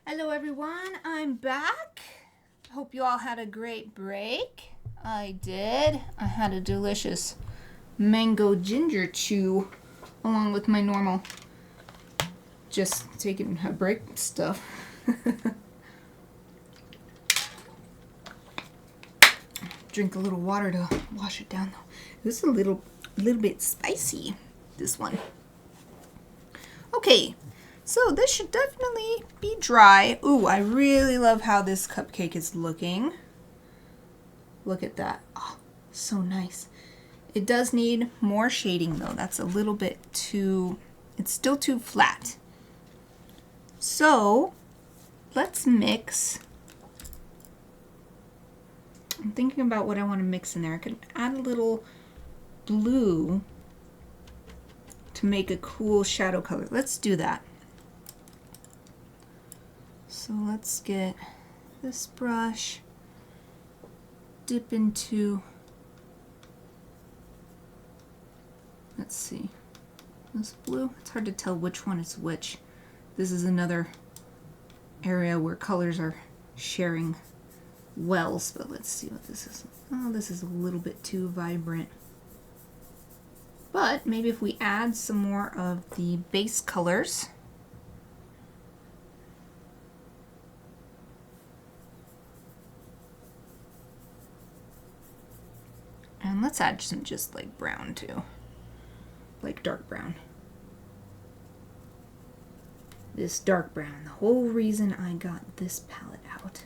Hello everyone, I'm back. Hope you all had a great break. I did. I had a delicious mango ginger chew along with my normal just taking a break stuff. Drink a little water to wash it down though. It was a little bit spicy, this one. Okay. So this should definitely be dry. Ooh, I really love how this cupcake is looking. Look at that. Oh, so nice. It does need more shading though. That's a little bit too, it's still too flat. So let's mix. I'm thinking about what I want to mix in there. I could add a little blue to make a cool shadow color. Let's do that. So let's get this brush, dip into, let's see, this blue. It's hard to tell which one is which. This is another area where colors are sharing wells, but let's see what this is. Oh, this is a little bit too vibrant. But maybe if we add some more of the base colors, and let's add some just like brown too, like dark brown. This dark brown, the whole reason I got this palette out,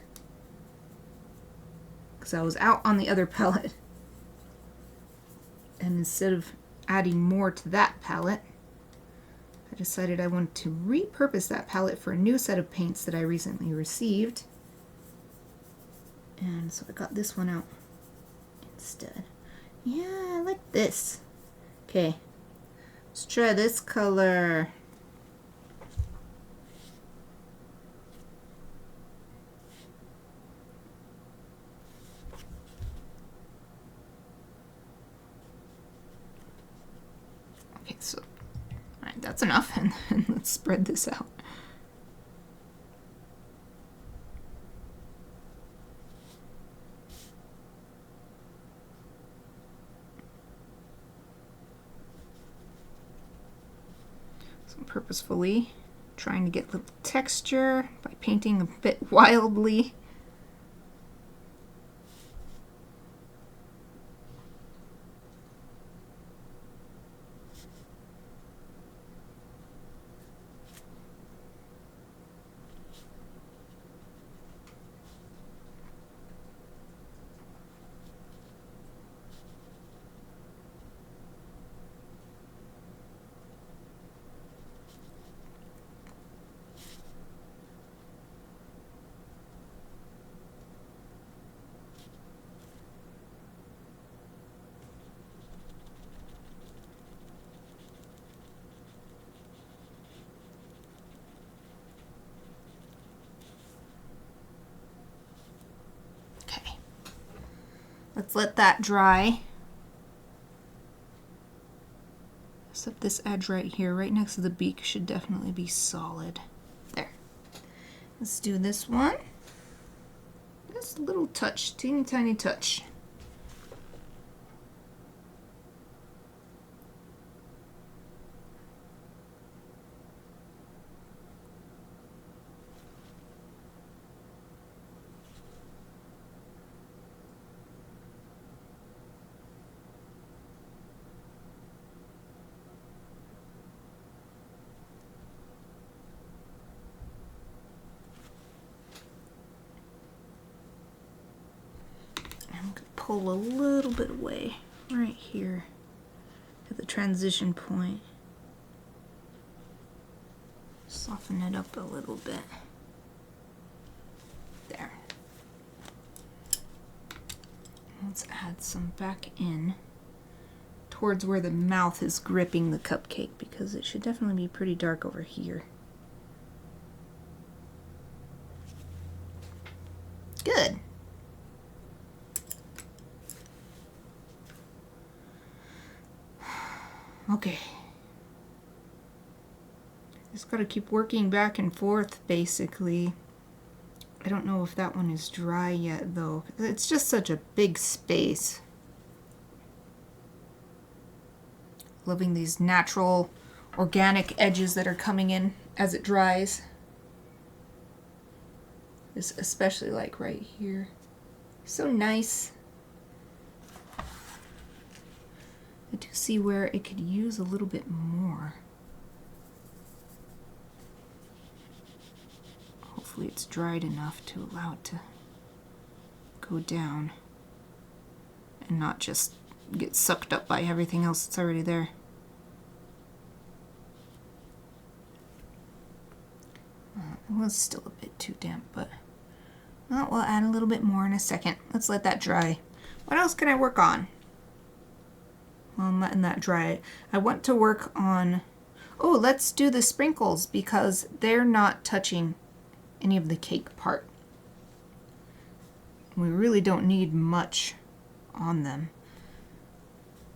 because I was out on the other palette, and instead of adding more to that palette, I decided I wanted to repurpose that palette for a new set of paints that I recently received, and so I got this one out instead. Yeah, I like this. Okay, let's try this color. Okay, so, alright, that's enough, and let's spread this out. Purposefully trying to get a little texture by painting a bit wildly. Let's let that dry. Except this edge right here, right next to the beak, should definitely be solid. There. Let's do this one. Just a little touch, teeny tiny touch. Pull a little bit away right here at the transition point. Soften it up a little bit. There. Let's add some back in towards where the mouth is gripping the cupcake, because it should definitely be pretty dark over here. Good. Okay. Just gotta keep working back and forth, basically. I don't know if that one is dry yet though. It's just such a big space. Loving these natural organic edges that are coming in as it dries. This especially like right here. So nice. I do see where it could use a little bit more. Hopefully it's dried enough to allow it to go down and not just get sucked up by everything else that's already there. It was still a bit too damp, but well, we'll add a little bit more in a second. Let's let that dry. What else can I work on? Well, I'm letting that dry. I want to work on, oh, let's do the sprinkles because they're not touching any of the cake part. We really don't need much on them.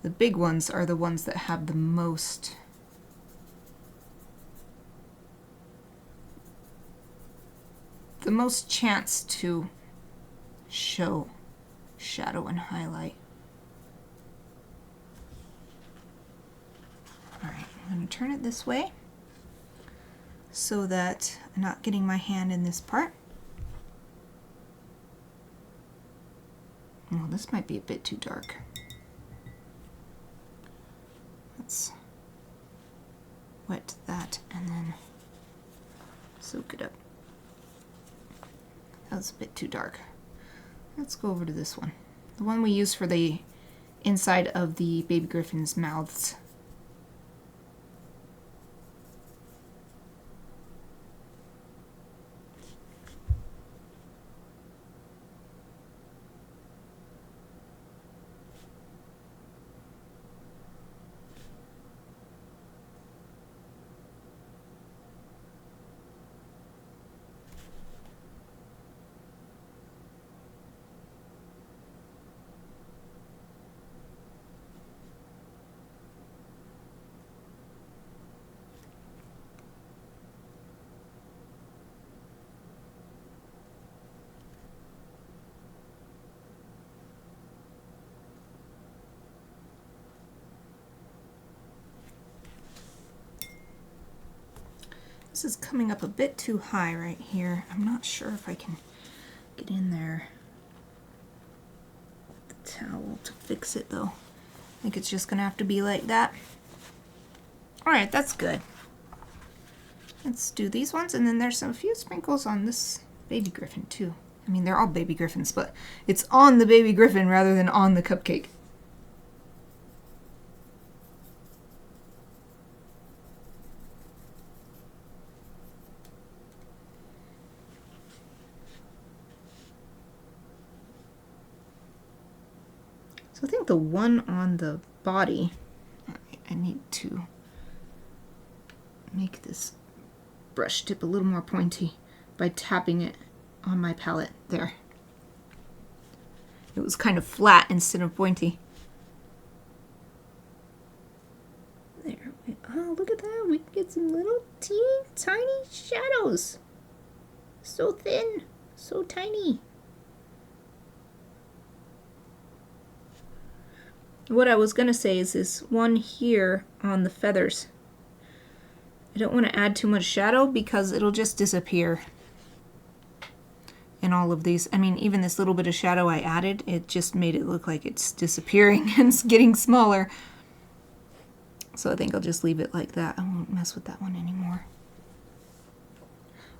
The big ones are the ones that have the most chance to show shadow and highlight. Alright, I'm going to turn it this way so that I'm not getting my hand in this part. Oh, this might be a bit too dark. Let's wet that and then soak it up. That was a bit too dark. Let's go over to this one. The one we use for the inside of the baby Gryphons' mouths. This is coming up a bit too high right here. I'm not sure if I can get in there with the towel to fix it though. I think it's just gonna have to be like that. Alright, that's good. Let's do these ones, and then there's a few sprinkles on this baby Gryphon too. I mean, they're all baby Gryphons, but it's on the baby Gryphon rather than on the cupcake. So I think the one on the body, I need to make this brush tip a little more pointy by tapping it on my palette there. It was kind of flat instead of pointy. There. Oh, look at that. We can get some little teeny tiny shadows. So thin, so tiny. What I was going to say is this one here on the feathers. I don't want to add too much shadow because it'll just disappear in all of these. I mean, even this little bit of shadow I added, it just made it look like it's disappearing and it's getting smaller. So I think I'll just leave it like that. I won't mess with that one anymore.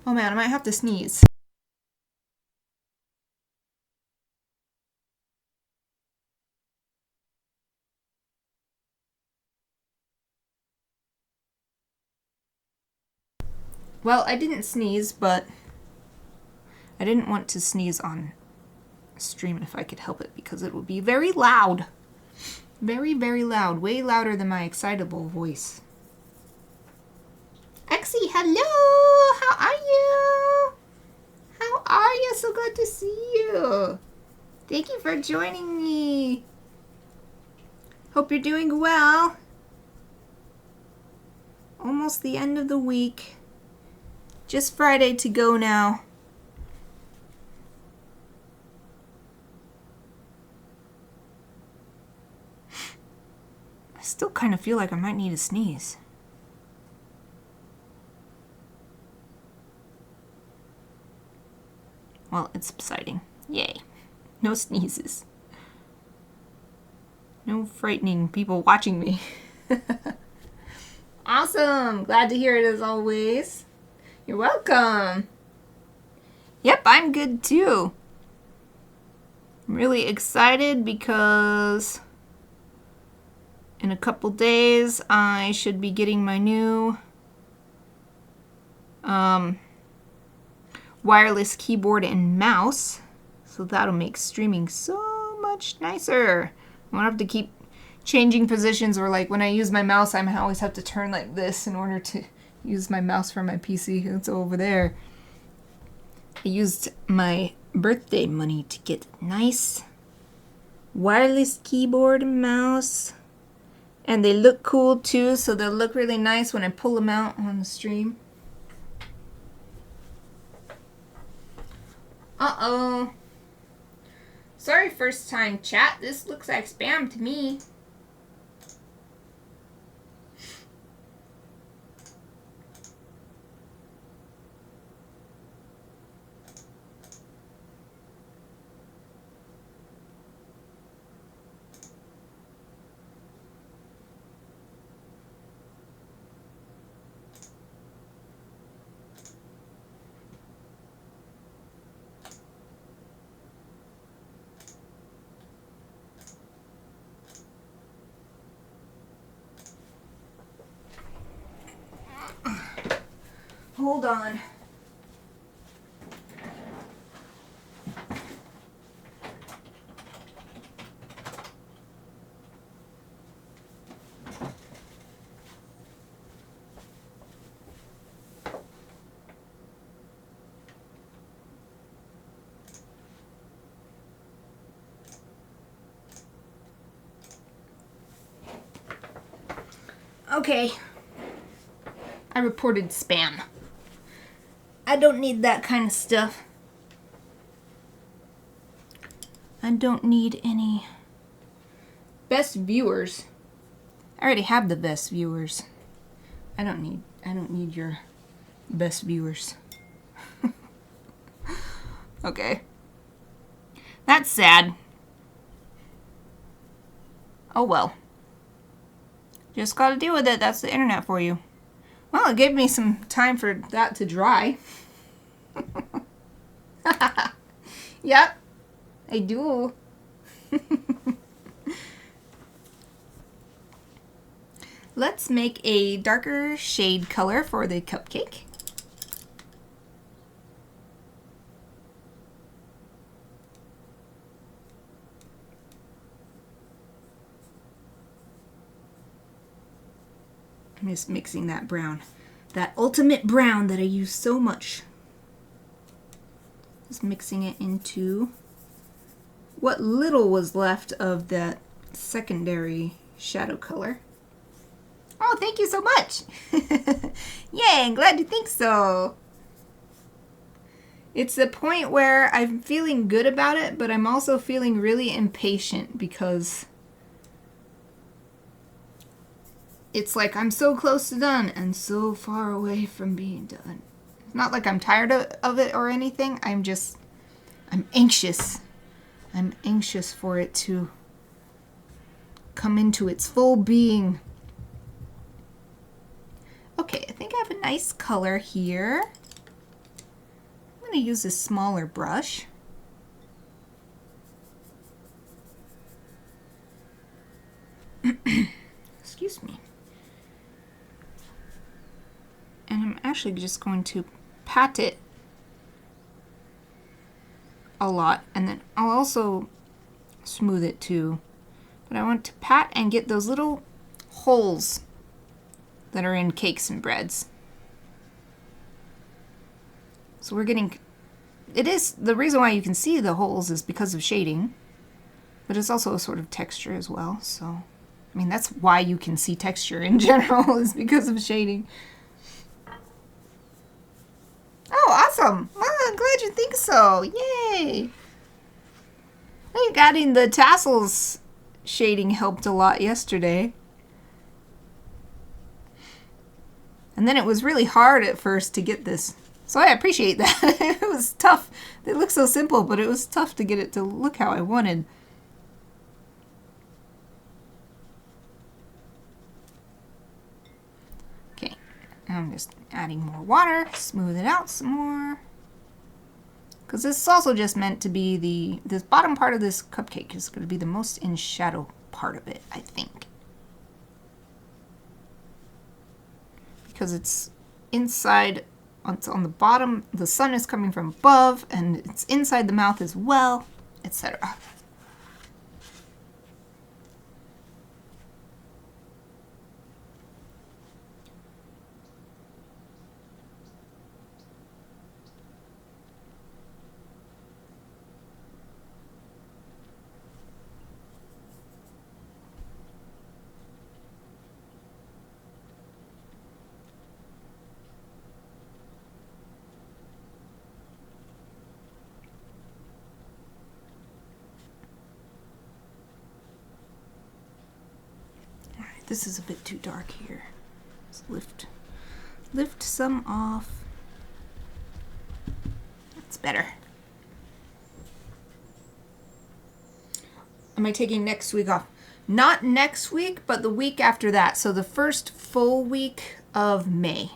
Oh man, I might have to sneeze. Well, I didn't sneeze, but I didn't want to sneeze on stream if I could help it because it would be very loud. Very, very loud. Way louder than my excitable voice. Exie, hello! How are you? How are you? So good to see you. Thank you for joining me. Hope you're doing well. Almost the end of the week. Just Friday to go now. feel like I might need a sneeze. Well, it's subsiding. Yay. No sneezes. No frightening people watching me. Awesome. Glad to hear it as always. You're welcome. Yep, I'm good too. I'm really excited because in a couple days I should be getting my new wireless keyboard and mouse. So that'll make streaming so much nicer. I won't have to keep changing positions, or like when I use my mouse, I always have to turn like this in order to use my mouse for my PC. It's over there. I used my birthday money to get nice wireless keyboard and mouse. And they look cool too, so they'll look really nice when I pull them out on the stream. Uh-oh. Sorry, first time chat. This looks like spam to me. Hold on. Okay. I reported spam. I don't need that kind of stuff. I don't need any best viewers. I already have the best viewers. I don't need your best viewers. Okay. That's sad. Oh well. Just gotta deal with it. That's the internet for you. Well, it gave me some time for that to dry. Yep, I do. Let's make a darker shade color for the cupcake. I'm just mixing that brown. That ultimate brown that I use so much. Just mixing it into what little was left of that secondary shadow color. Oh, thank you so much. Yay, I'm glad you think so. It's the point where I'm feeling good about it, but I'm also feeling really impatient because it's like I'm so close to done and so far away from being done. It's not like I'm tired of it or anything. I'm anxious. I'm anxious for it to come into its full being. Okay, I think I have a nice color here. I'm going to use a smaller brush. Excuse me. And I'm actually just going to pat it a lot, and then I'll also smooth it too. But I want to pat and get those little holes that are in cakes and breads. So we're getting, it is, the reason why you can see the holes is because of shading, but it's also a sort of texture as well. So, I mean, that's why you can see texture in general is because of shading. Oh, awesome. Well, I'm glad you think so. Yay. I think adding the tassels shading helped a lot yesterday. And then it was really hard at first to get this. So I appreciate that. It was tough. It looked so simple, but it was tough to get it to look how I wanted. Okay, I'm just adding more water, smooth it out some more. Because this is also just meant to be this bottom part of this cupcake is going to be the most in shadow part of it, I think. Because it's inside, it's on the bottom, the sun is coming from above, and it's inside the mouth as well, etc. This is a bit too dark here. Let's lift some off. That's better. Am I taking next week off? Not next week, but the week after that. So the first full week of May.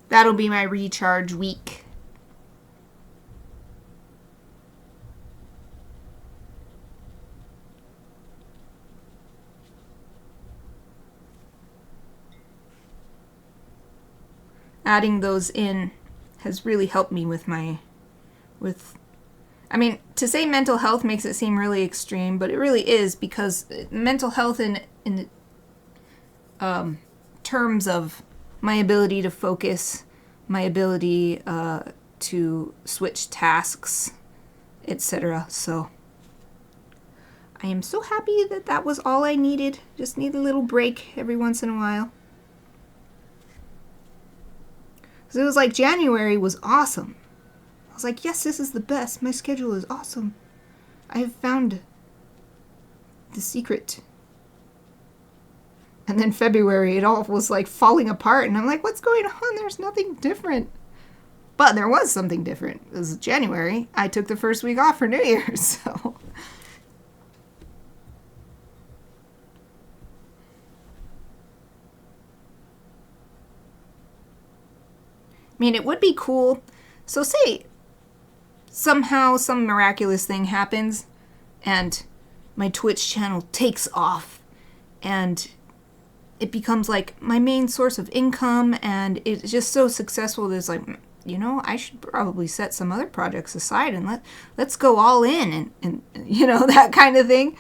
That'll be my recharge week. Adding those in has really helped me with I mean, to say mental health makes it seem really extreme, but it really is, because mental health in terms of my ability to focus, my ability to switch tasks, etc. So I am so happy that that was all I needed. Just need a little break every once in a while. So it was like January was awesome. I was like, yes, this is the best. My schedule is awesome. I have found the secret. And then February, it all was like falling apart. And I'm like, what's going on? There's nothing different. But there was something different. It was January. I took the first week off for New Year's. So I mean, it would be cool. So say somehow some miraculous thing happens and my Twitch channel takes off and it becomes like my main source of income, and it's just so successful that it's like, you know, I should probably set some other projects aside and let's go all in and you know, that kind of thing.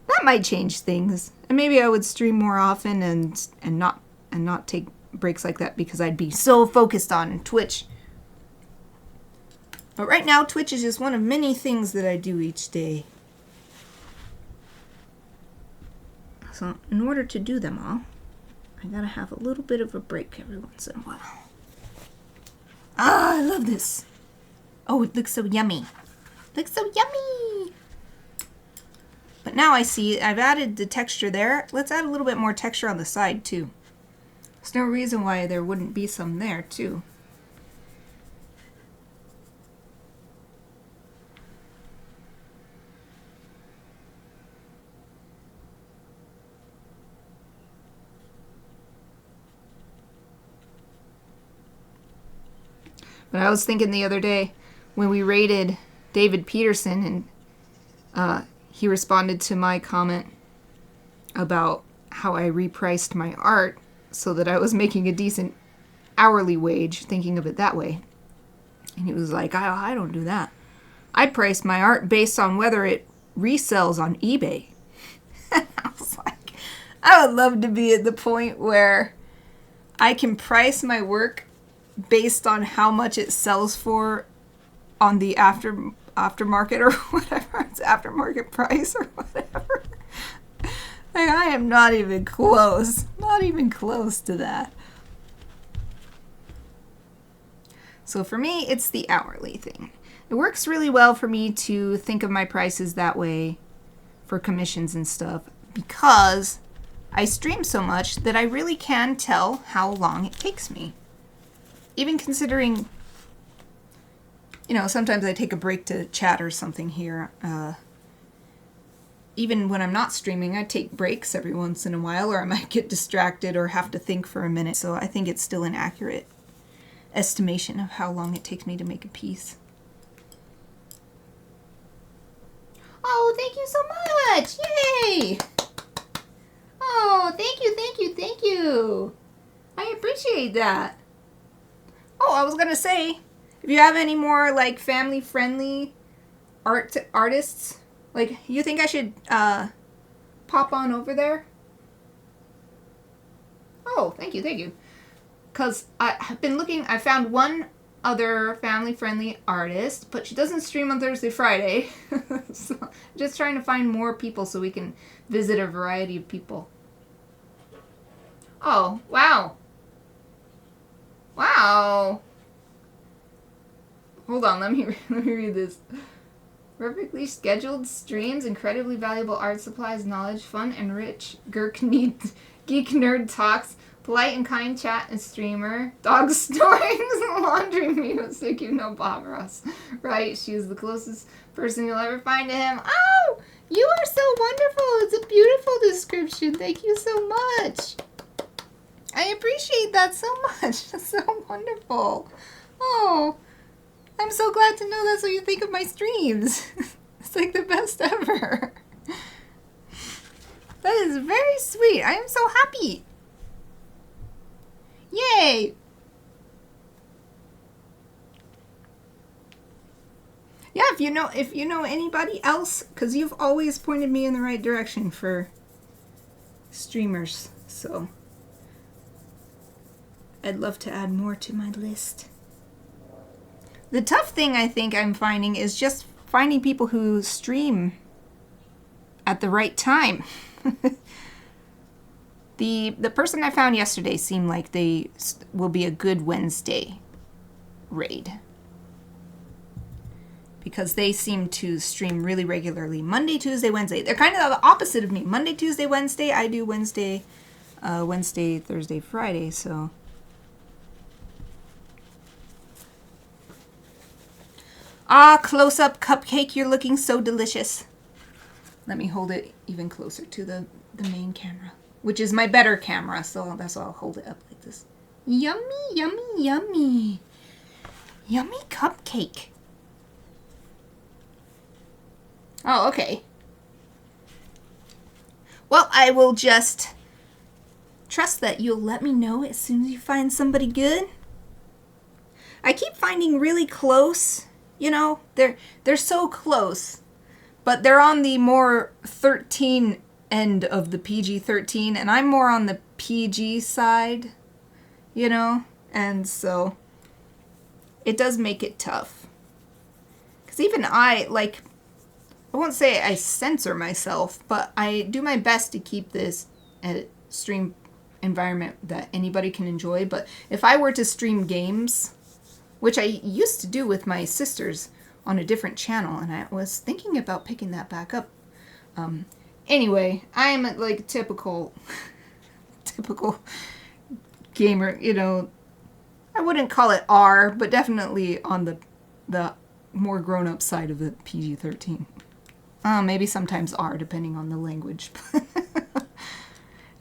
That might change things. And maybe I would stream more often and not take breaks like that, because I'd be so focused on Twitch. But right now, Twitch is just one of many things that I do each day. So in order to do them all, I gotta have a little bit of a break every once in a while. Ah, I love this. Oh, it looks so yummy. Looks so yummy. But now I see I've added the texture there. Let's add a little bit more texture on the side too. There's no reason why there wouldn't be some there too. But I was thinking the other day when we rated David Peterson, and he responded to my comment about how I repriced my art so that I was making a decent hourly wage, thinking of it that way. And he was like, I don't do that. I price my art based on whether it resells on eBay. And I was like, I would love to be at the point where I can price my work based on how much it sells for on the aftermarket or whatever. It's aftermarket price or whatever. Like, I am not even close. Not even close to that. So for me, it's the hourly thing. It works really well for me to think of my prices that way for commissions and stuff, because I stream so much that I really can tell how long it takes me. Even considering, you know, sometimes I take a break to chat or something here. Even when I'm not streaming, I take breaks every once in a while, or I might get distracted or have to think for a minute. So I think it's still an accurate estimation of how long it takes me to make a piece. Oh, thank you so much! Yay! Oh, thank you, thank you, thank you. I appreciate that. Oh, I was gonna say, if you have any more like family-friendly artists, like you think I should pop on over there? Oh, thank you, thank you. Because I've been looking, I found one other family-friendly artist, but she doesn't stream on Thursday, Friday. So I'm just trying to find more people so we can visit a variety of people. Oh, wow. Wow. Hold on, let me read this. Perfectly scheduled streams, incredibly valuable art supplies, knowledge, fun and rich, geek nerd talks, polite and kind chat and streamer, dog snorings, laundry music. You know Bob Ross, right? She's the closest person you'll ever find to him. Oh, you are so wonderful. It's a beautiful description. Thank you so much. I appreciate that so much. That's so wonderful. Oh, I'm so glad to know that's what you think of my streams. It's like the best ever. That is very sweet. I am so happy. Yay! Yeah, if you know anybody else, because you've always pointed me in the right direction for streamers, so I'd love to add more to my list. The tough thing I think I'm finding is just finding people who stream at the right time. The person I found yesterday seemed like they will be a good Wednesday raid. Because they seem to stream really regularly. Monday, Tuesday, Wednesday. They're kind of the opposite of me. Monday, Tuesday, Wednesday. I do Wednesday, Thursday, Friday, so... Ah, close-up cupcake, you're looking so delicious. Let me hold it even closer to the main camera, which is my better camera, so that's why I'll hold it up like this. Yummy, yummy, yummy. Yummy cupcake. Oh, okay. Well, I will just trust that you'll let me know as soon as you find somebody good. I keep finding really close... You know, they're so close, but they're on the more 13 end of the PG-13, and I'm more on the PG side, you know, and so it does make it tough. Because even I won't say I censor myself, but I do my best to keep this a stream environment that anybody can enjoy. But if I were to stream games... which I used to do with my sisters on a different channel, and I was thinking about picking that back up. Anyway, I am like typical gamer, you know. I wouldn't call it R, but definitely on the more grown-up side of the PG-13. Maybe sometimes R, depending on the language.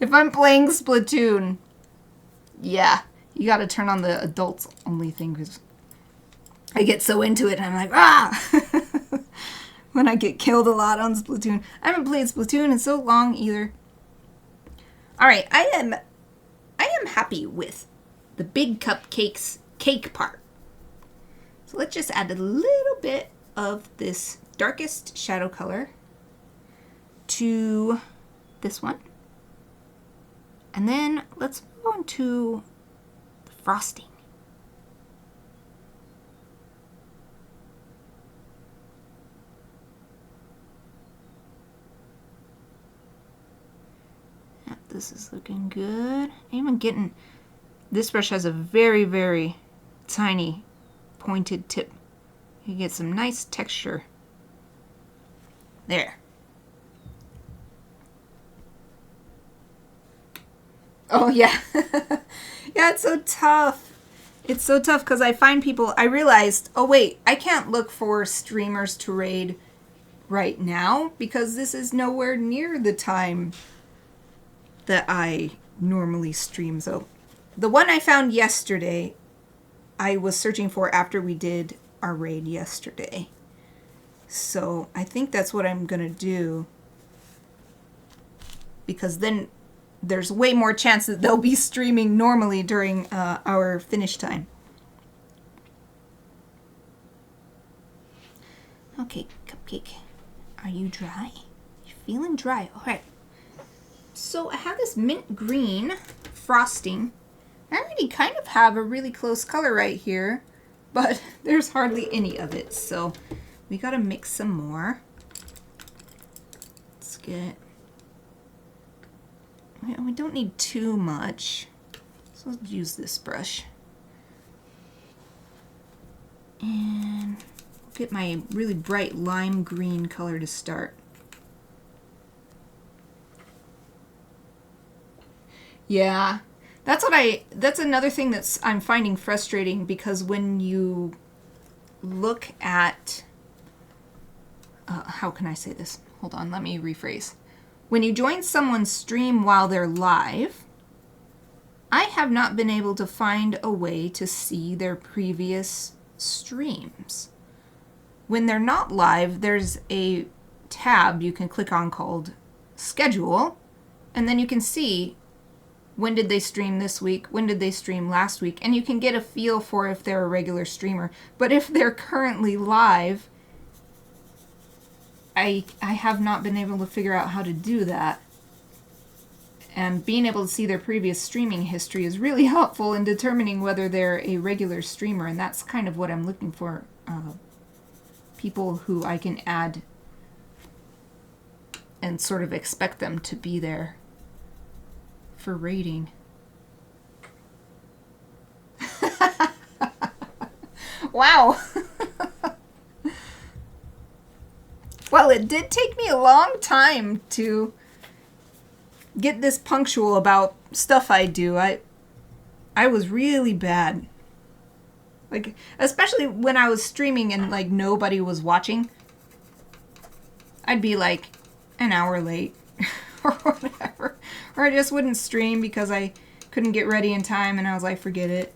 If I'm playing Splatoon, yeah, you gotta turn on the adults only thing, because I get so into it and I'm like, ah! When I get killed a lot on Splatoon. I haven't played Splatoon in so long either. Alright, I am happy with the big cupcakes cake part. So let's just add a little bit of this darkest shadow color to this one. And then let's move on to the frosting. Yep, this is looking good. Even getting, this brush has a very, very tiny pointed tip. You get some nice texture. There. Oh, yeah. Yeah, it's so tough. It's so tough because I find people, I realized, oh wait, I can't look for streamers to raid right now because this is nowhere near the time that I normally stream. So the one I found yesterday, I was searching for after we did our raid yesterday. So I think that's what I'm going to do, because then there's way more chance that they'll be streaming normally during our finish time. Okay, Cupcake, are you dry? You're feeling dry. All right. So I have this mint green frosting. I already kind of have a really close color right here, but there's hardly any of it. So we got to mix some more. Let's get... We don't need too much, so let's use this brush. And get my really bright lime green color to start. Yeah, that's another thing I'm finding frustrating, because when you look at, how can I say this? Hold on, let me rephrase. When you join someone's stream while they're live, I have not been able to find a way to see their previous streams. When they're not live, there's a tab you can click on called Schedule, and then you can see when did they stream this week, when did they stream last week, and you can get a feel for if they're a regular streamer. But if they're currently live, I have not been able to figure out how to do that. And being able to see their previous streaming history is really helpful in determining whether they're a regular streamer, and that's kind of what I'm looking for. People who I can add and sort of expect them to be there for rating. Wow. Well, it did take me a long time to get this punctual about stuff I do. I was really bad. Like, especially when I was streaming and like nobody was watching. I'd be like an hour late or whatever. Or I just wouldn't stream because I couldn't get ready in time, and I was like, forget it.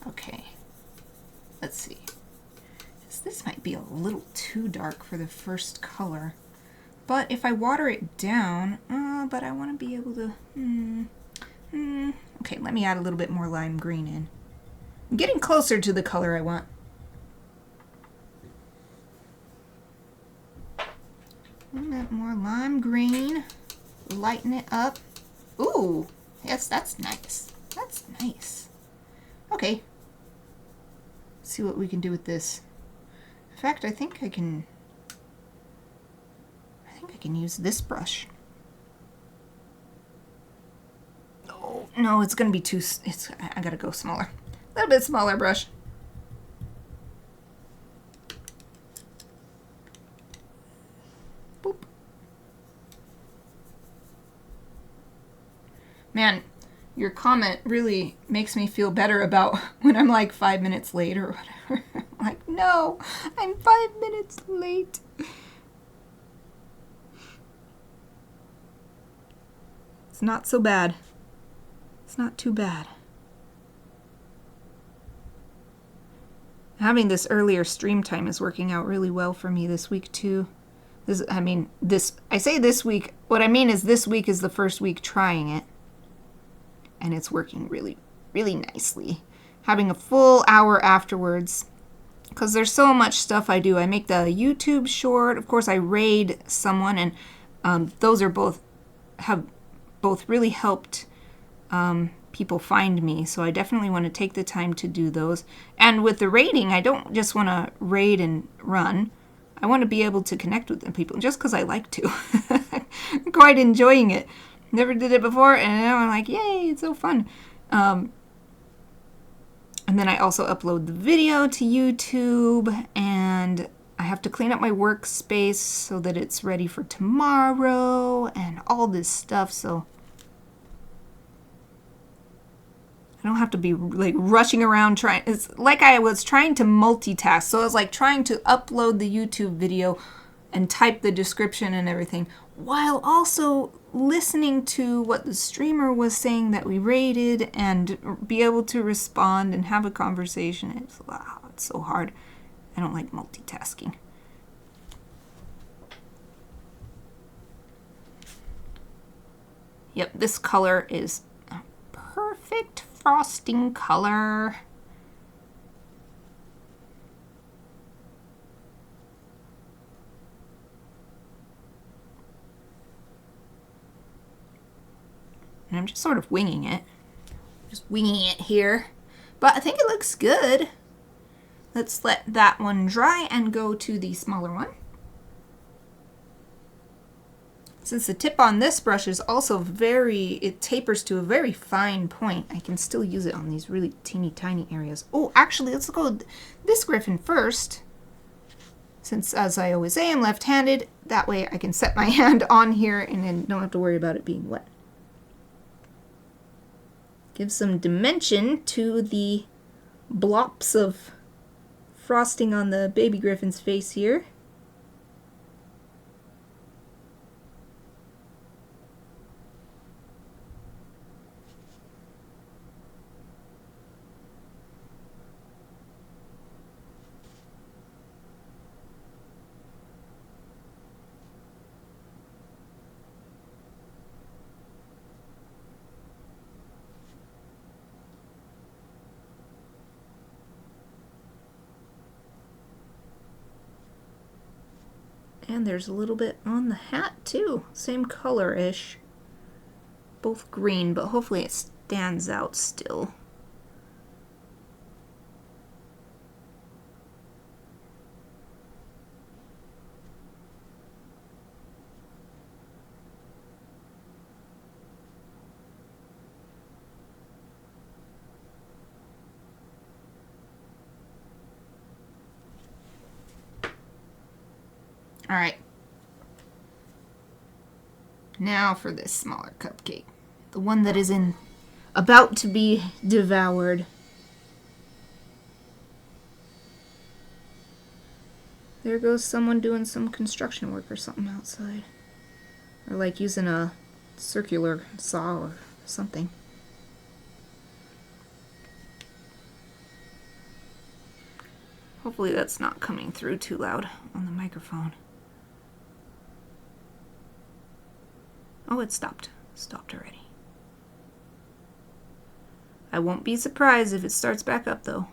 Okay, let's see. This might be a little too dark for the first color, but if I water it down, but I want to be able to, okay, let me add a little bit more lime green in. I'm getting closer to the color I want. A little bit more lime green, lighten it up. Ooh, yes, that's nice. That's nice. Okay. Let's see what we can do with this. In fact, I think I can use this brush. Oh, no, it's going to be too, I got to go smaller. A little bit smaller brush. Boop. Man, your comment really makes me feel better about when I'm like 5 minutes late or whatever. I'm like, no, I'm 5 minutes late. It's not so bad. It's not too bad. Having this earlier stream time is working out really well for me this week too. I say this week, what I mean is this week is the first week trying it. And it's working really, really nicely. Having a full hour afterwards, because there's so much stuff I do. I make the YouTube short. Of course, I raid someone, and those are have both really helped people find me. So I definitely want to take the time to do those. And with the raiding, I don't just want to raid and run. I want to be able to connect with the people just because I like to. I'm quite enjoying it. Never did it before, and now I'm like, yay, it's so fun. And then I also upload the video to YouTube, and I have to clean up my workspace so that it's ready for tomorrow and all this stuff, so I don't have to be like rushing around trying. It's like I was trying to multitask. So I was like trying to upload the YouTube video and type the description and everything while also listening to what the streamer was saying that we rated and be able to respond and have a conversation. It's so hard. I don't like multitasking. Yep, this color is a perfect frosting color. And I'm just sort of winging it. Just winging it here. But I think it looks good. Let's let that one dry and go to the smaller one. Since the tip on this brush is also it tapers to a very fine point, I can still use it on these really teeny tiny areas. Oh, actually, let's go with this Gryphon first. Since, as I always say, I'm left-handed, that way I can set my hand on here and then don't have to worry about it being wet. Give some dimension to the blops of frosting on the baby Gryphon's face here. And there's a little bit on the hat too. Same color-ish. Both green, but hopefully it stands out still. All right. Now for this smaller cupcake. The one that is about to be devoured. There goes someone doing some construction work or something outside. Or like using a circular saw or something. Hopefully that's not coming through too loud on the microphone. Oh, it stopped. Stopped already. I won't be surprised if it starts back up, though.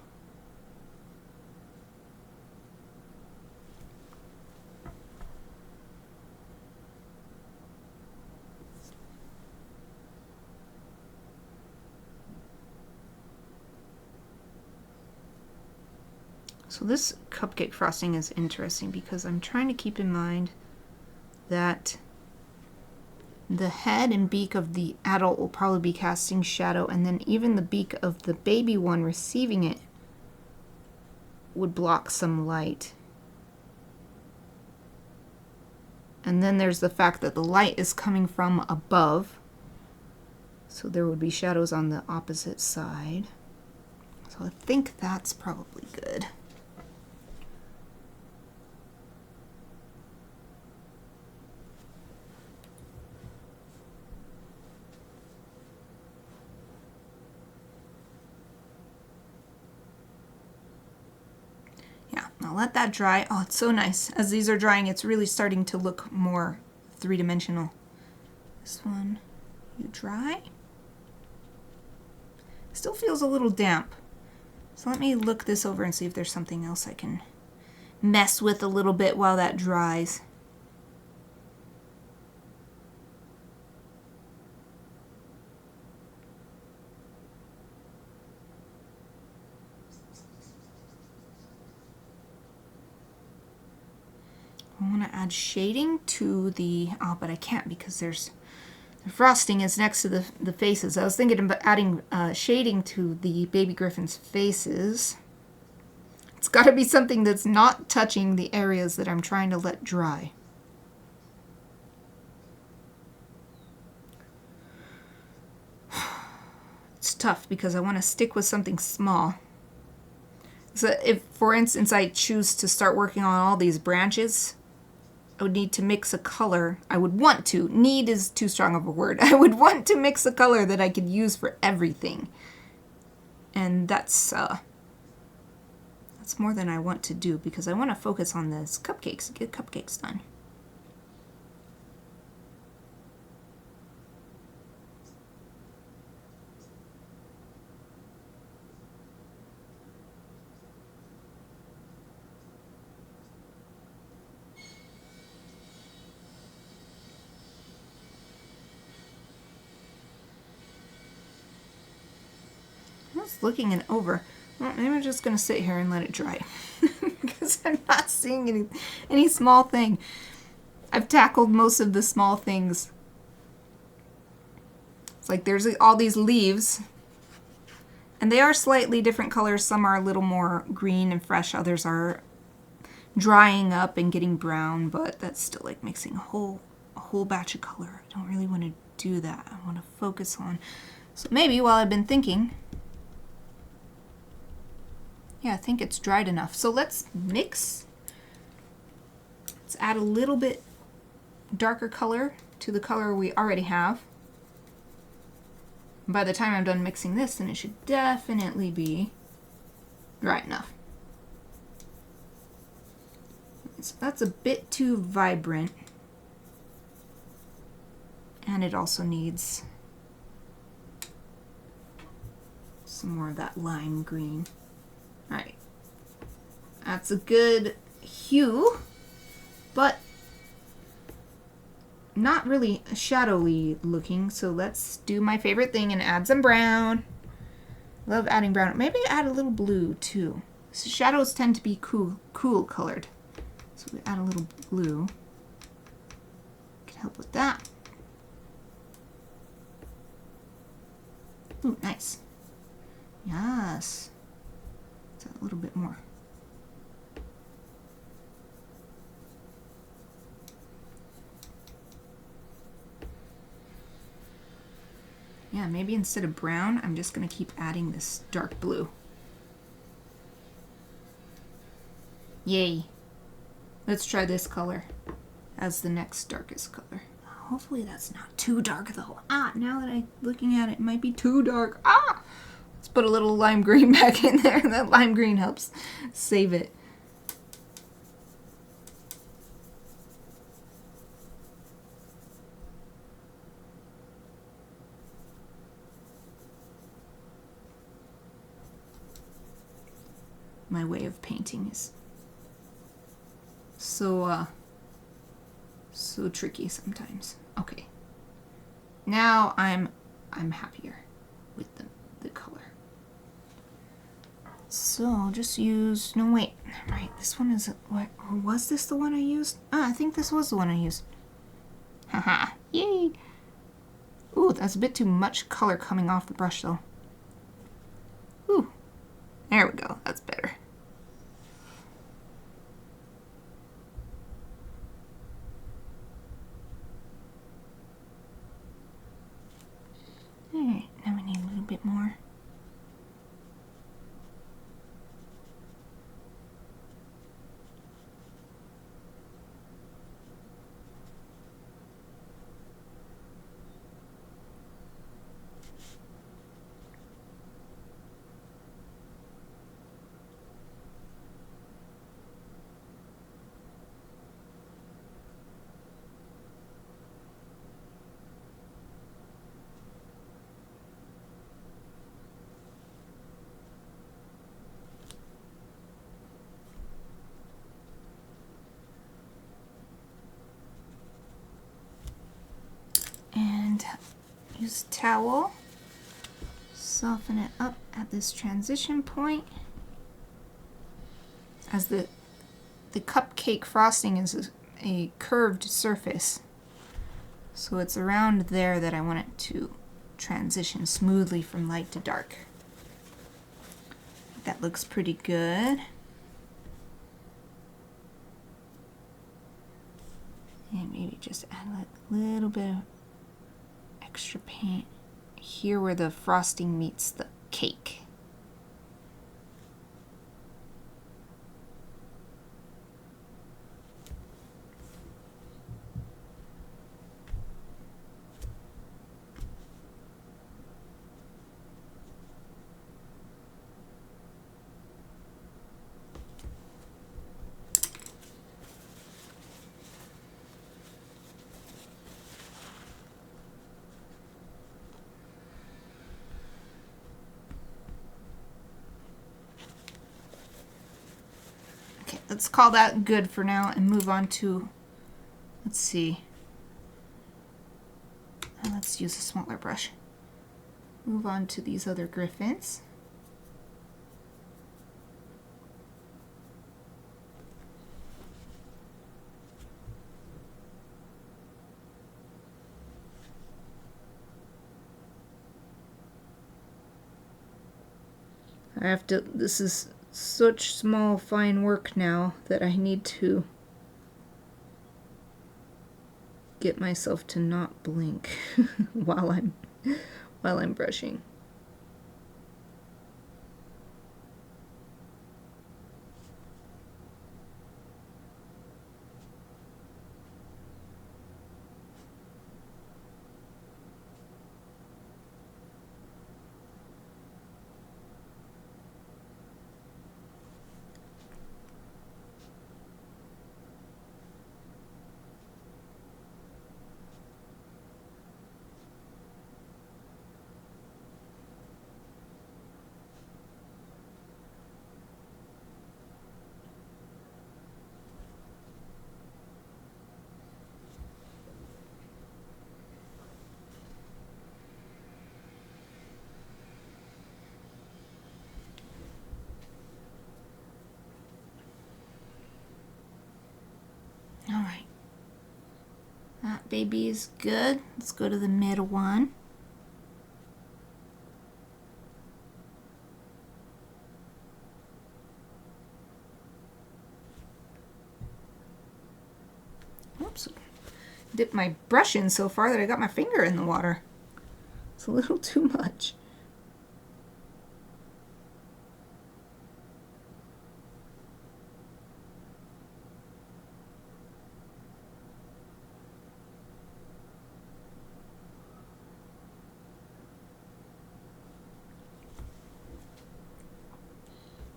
So this cupcake frosting is interesting because I'm trying to keep in mind that the head and beak of the adult will probably be casting shadow, and then even the beak of the baby one receiving it would block some light. And then there's the fact that the light is coming from above, so there would be shadows on the opposite side. So I think that's probably good. I'll let that dry. Oh, it's so nice. As these are drying, it's really starting to look more three-dimensional. This one, you dry. Still feels a little damp. So let me look this over and see if there's something else I can mess with a little bit while that dries. I want to add shading to the, oh, but I can't because there's, the frosting is next to the faces. I was thinking about adding shading to the baby Gryphon's faces. It's got to be something that's not touching the areas that I'm trying to let dry. It's tough because I want to stick with something small. So if, for instance, I choose to start working on all these branches, I would need to mix a color. I would want to. Need is too strong of a word. I would want to mix a color that I could use for everything. And that's more than I want to do because I want to focus on this cupcakes, get cupcakes done. Looking it over. Well, maybe I'm just going to sit here and let it dry because I'm not seeing any small thing. I've tackled most of the small things. It's like there's all these leaves and they are slightly different colors. Some are a little more green and fresh. Others are drying up and getting brown, but that's still like mixing a whole batch of color. I don't really want to do that. I want to focus on. So maybe while I've been thinking, yeah, I think it's dried enough. So let's mix. Let's add a little bit darker color to the color we already have. By the time I'm done mixing this, then it should definitely be dry enough. So that's a bit too vibrant. And it also needs some more of that lime green. All right, that's a good hue, but not really shadowy looking. So let's do my favorite thing and add some brown. Love adding brown. Maybe add a little blue too. So shadows tend to be cool colored. So we add a little blue. Can help with that. Ooh, nice. Yes. A little bit more. Yeah, maybe instead of brown, I'm just going to keep adding this dark blue. Yay. Let's try this color as the next darkest color. Hopefully that's not too dark though. Now that I'm looking at it, it might be too dark. Let's put a little lime green back in there. That lime green helps save it. My way of painting is so tricky sometimes. Okay. Now I'm happier with the color. So I'll just use, no wait, right, this one is, what, or was this the one I used? I think this was the one I used. Haha, yay! Ooh, that's a bit too much color coming off the brush though. Ooh, there we go, that's better. Alright, now we need a little bit more. Use towel, soften it up at this transition point. As the cupcake frosting is a curved surface, so it's around there that I want it to transition smoothly from light to dark. That looks pretty good. And maybe just add a little bit of extra paint here where the frosting meets the cake. Okay, let's call that good for now and move on to, let's see. Let's use a smaller brush. Move on to these other Gryphons. I have to, this is such small fine work now that I need to get myself to not blink while I'm brushing. All right, that baby is good. Let's go to the middle one. Oops, dipped my brush in so far that I got my finger in the water. It's a little too much.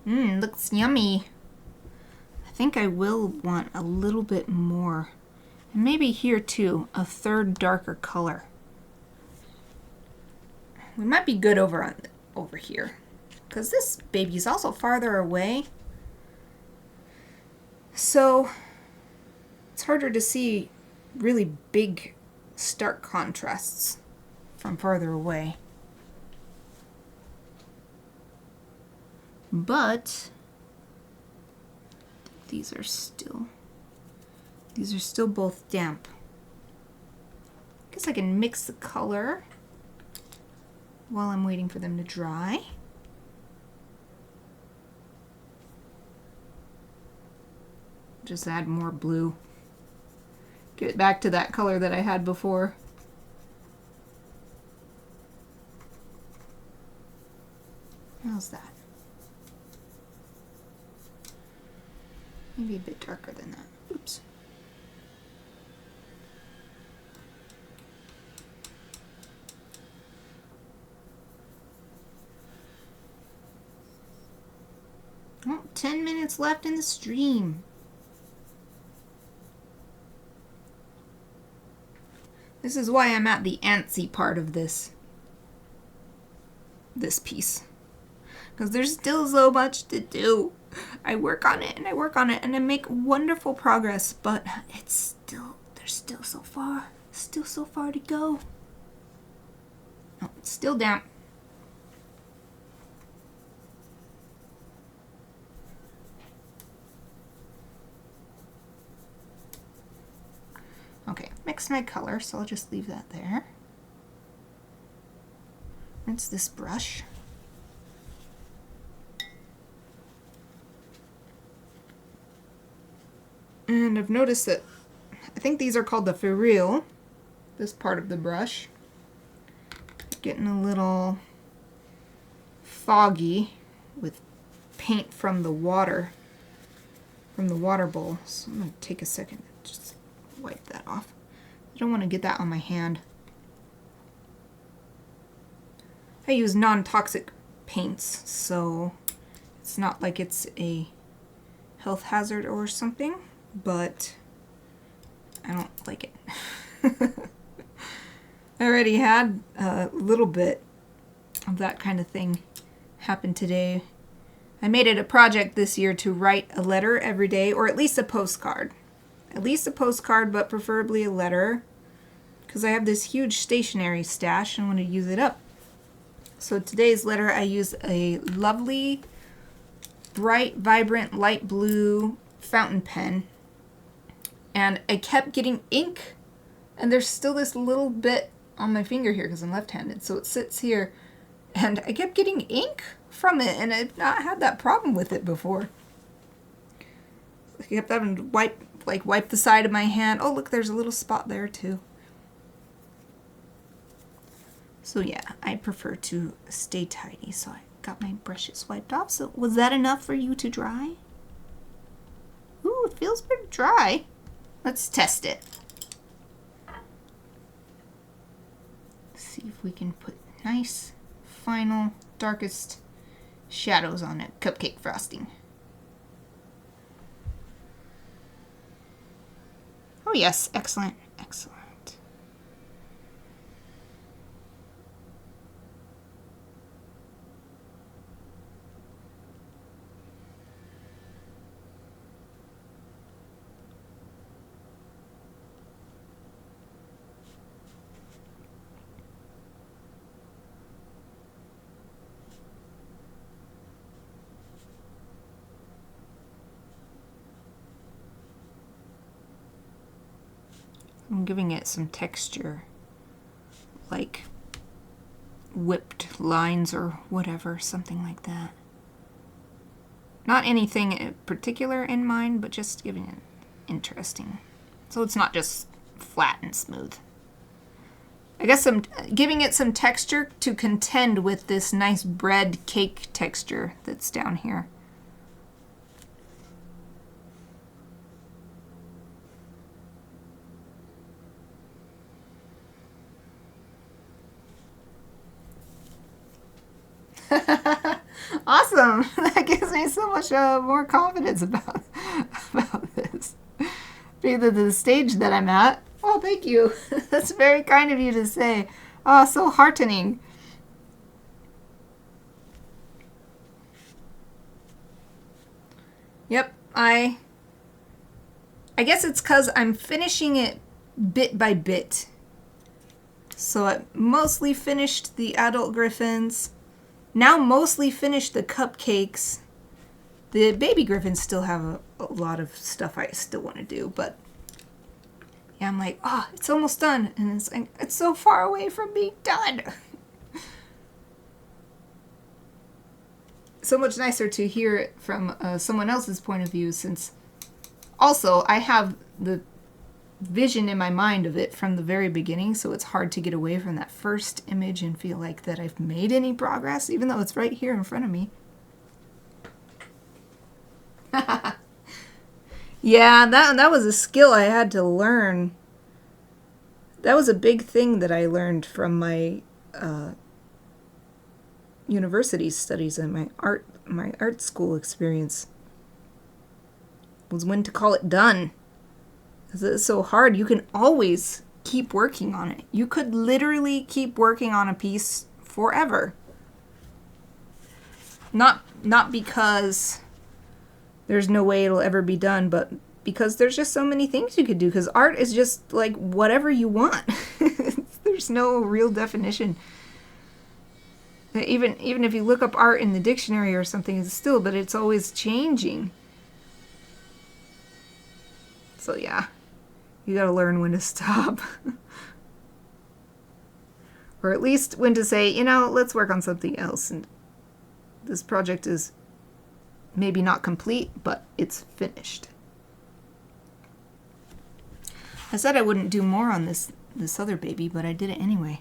Looks yummy. I think I will want a little bit more. And maybe here too, a third darker color. We might be good over here. Because this baby's also farther away. So it's harder to see really big, stark contrasts from farther away. But these are still both damp. I guess I can mix the color while I'm waiting for them to dry. Just add more blue. Get back to that color that I had before. How's that? Maybe a bit darker than that. Oops. Oh, 10 minutes left in the stream. This is why I'm at the antsy part of this piece. Because there's still so much to do. I work on it and I work on it and I make wonderful progress, but there's still so far to go. Oh, it's still damp. Okay, mix my color, so I'll just leave that there. Rinse this brush. And I've noticed that I I think these are called the ferrule, this part of the brush. Getting a little foggy with paint from the water bowl. So I'm going to take a second to just wipe that off. I don't want to get that on my hand. I use non-toxic paints, so it's not like it's a health hazard or something, but I don't like it. I already had a little bit of that kind of thing happen today. I made it a project this year to write a letter every day, or at least a postcard. At least a postcard, but preferably a letter, because I have this huge stationery stash and want to use it up. So today's letter, I use a lovely, bright, vibrant, light blue fountain pen. And I kept getting ink, and there's still this little bit on my finger here because I'm left-handed, so it sits here. And I kept getting ink from it, and I've not had that problem with it before. I kept having to wipe the side of my hand. Oh, look, there's a little spot there too. So yeah, I prefer to stay tidy, so I got my brushes wiped off. So was that enough for you to dry? Ooh, it feels pretty dry. Let's test it. See if we can put nice, final, darkest shadows on it. Cupcake frosting. Oh yes, excellent, excellent. I'm giving it some texture, like whipped lines or whatever, something like that. Not anything in particular in mind, but just giving it interesting. So it's not just flat and smooth. I guess I'm giving it some texture to contend with this nice bread cake texture that's down here. Awesome! That gives me so much more confidence about this. Being the stage that I'm at. Oh, thank you. That's very kind of you to say. Oh, so heartening. Yep, I guess it's because I'm finishing it bit by bit. So I mostly finished the adult Gryphons. Now mostly finished the cupcakes. The baby Gryphons still have a lot of stuff I still want to do, but yeah, I'm like, oh, it's almost done, and it's like, it's so far away from being done. So much nicer to hear it from someone else's point of view, since also I have the vision in my mind of it from the very beginning, so it's hard to get away from that first image and feel like that I've made any progress, even though it's right here in front of me. Yeah, that was a skill I had to learn. That was a big thing that I learned from my university studies and my art school experience, was when to call it done. Because it's so hard. You can always keep working on it. You could literally keep working on a piece forever. Not because there's no way it'll ever be done, but because there's just so many things you could do. Because art is just like whatever you want. There's no real definition. Even if you look up art in the dictionary or something, it's still, but it's always changing. So yeah. You gotta learn when to stop. Or at least when to say, you know, let's work on something else. And this project is maybe not complete, but it's finished. I said I wouldn't do more on this other baby, but I did it anyway.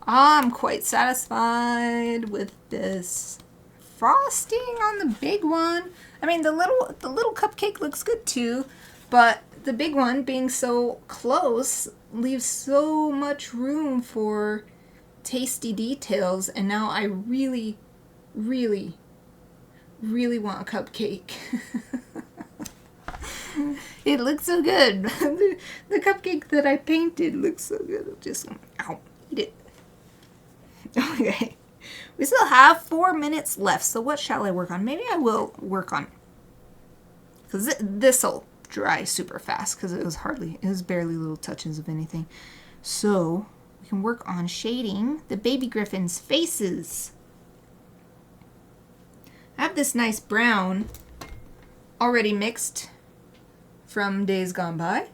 I'm quite satisfied with this frosting on the big one. I mean, the little cupcake looks good too, but the big one being so close leaves so much room for tasty details, and now I really, really, really want a cupcake. It looks so good. The cupcake that I painted looks so good. I'll just eat it. Okay. We still have 4 minutes left, so what shall I work on? Maybe I will work on, because this'll dry super fast, because it was barely little touches of anything. So we can work on shading the baby Gryphons' faces. I have this nice brown already mixed from days gone by.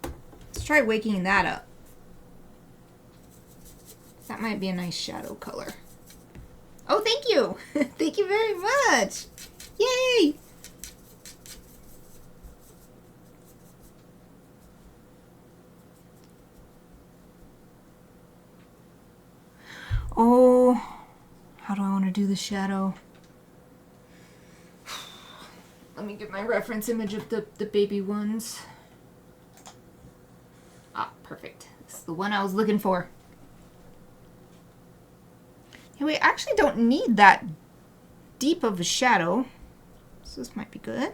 Let's try waking that up. That might be a nice shadow color. Oh, thank you. Thank you very much. Yay. Oh, how do I want to do the shadow? Let me get my reference image of the baby ones. Ah, perfect. This is the one I was looking for. And we actually don't need that deep of a shadow, so this might be good.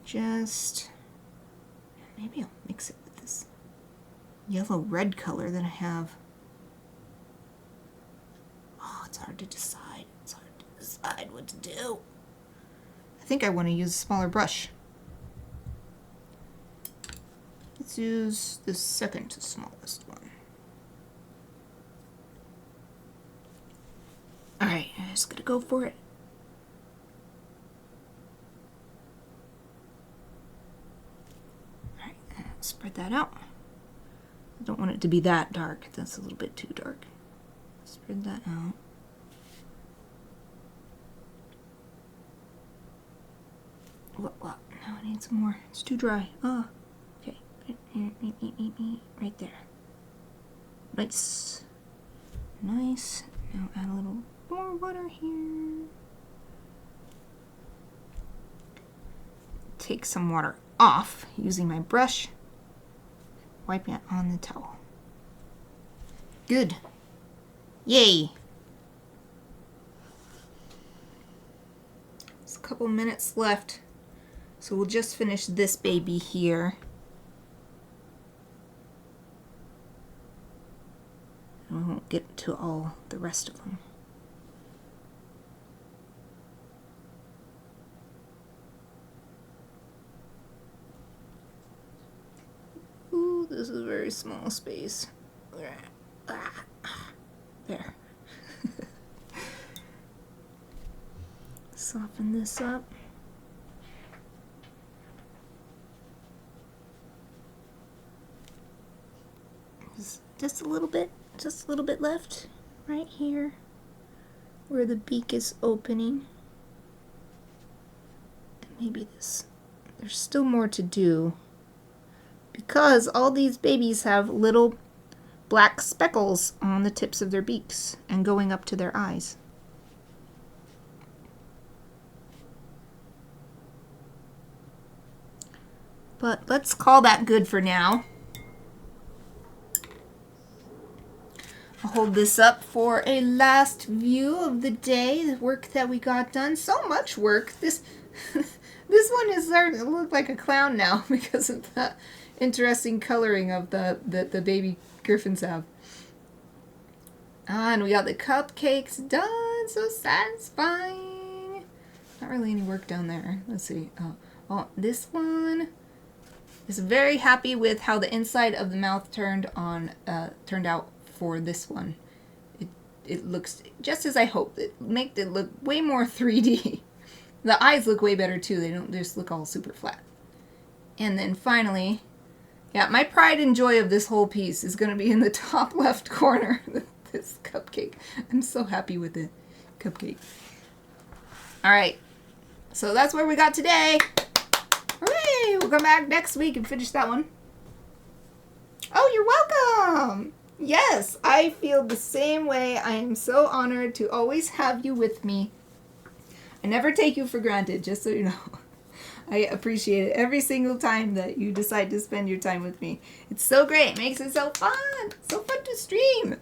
Just, maybe I'll mix it with this yellow-red color that I have. Oh, it's hard to decide. It's hard to decide what to do. I think I want to use a smaller brush. Let's use the second to smallest one. Alright, I'm just gonna go for it. Alright, spread that out. I don't want it to be that dark. That's a little bit too dark. Spread that out. What? No, I need some more. It's too dry. Oh, okay. Right there. Nice. Nice. Now add a little more water here. Take some water off using my brush. Wiping it on the towel. Good. Yay. There's a couple minutes left. So we'll just finish this baby here. And we won't get to all the rest of them. Ooh, this is a very small space. There. Soften this up. Just a little bit left right here where the beak is opening. And maybe this, there's still more to do because all these babies have little black speckles on the tips of their beaks and going up to their eyes. But let's call that good for now. I'll hold this up for a last view of the day, the work that we got done. So much work. This one is starting to look like a clown now because of the interesting coloring of the baby Gryphons have. And we got the cupcakes done. So satisfying. Not really any work down there. Let's see. Oh, this one is very happy with how the inside of the mouth turned out for this one. It looks just as I hoped. It made it look way more 3D. The eyes look way better too. They don't just look all super flat. And then finally, yeah, my pride and joy of this whole piece is going to be in the top left corner. This cupcake. I'm so happy with it. Cupcake. All right. So that's where we got today. Hooray! We'll come back next week and finish that one. Oh, you're welcome. Yes, I feel the same way. I am so honored to always have you with me. I never take you for granted, just so you know. I appreciate it every single time that you decide to spend your time with me. It's so great. It makes it so fun. So fun to stream.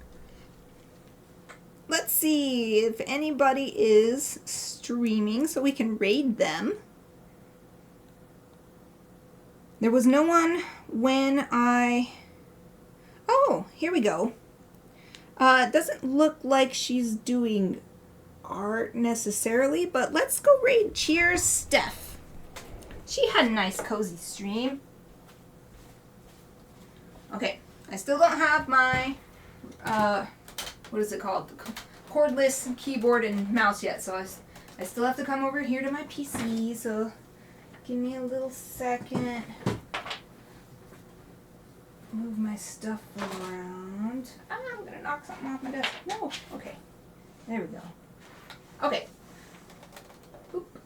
Let's see if anybody is streaming so we can raid them. There was no one when I... Oh, here we go. It doesn't look like she's doing art necessarily, but let's go raid Cheers Steph. She had a nice cozy stream. Okay, I still don't have my, what is it called? Cordless keyboard and mouse yet, so I still have to come over here to my PC, so give me a little second. Move my stuff around. Ah, I'm gonna knock something off my desk. No, okay. There we go. Okay. Oop.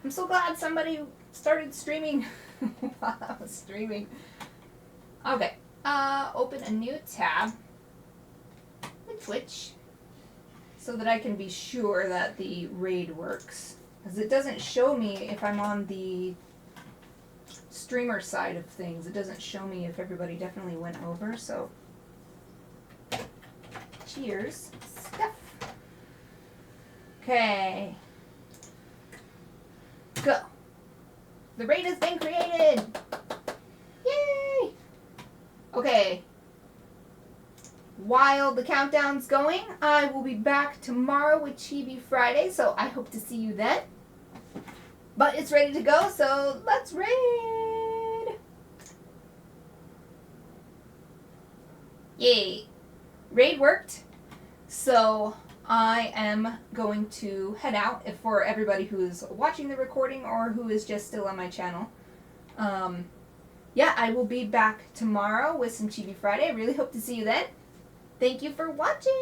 I'm so glad somebody started streaming while I was streaming. Okay. Open a new tab with Twitch so that I can be sure that the raid works. Because it doesn't show me if I'm on the streamer side of things. It doesn't show me if everybody definitely went over, so cheers, Steph. Okay. Go. The raid has been created. Yay! Okay. While the countdown's going, I will be back tomorrow with Chibi Friday, so I hope to see you then. But it's ready to go, so let's raid! Yay! Raid worked, so I am going to head out for everybody who is watching the recording or who is just still on my channel. Yeah, I will be back tomorrow with some Chibi Friday. I really hope to see you then. Thank you for watching!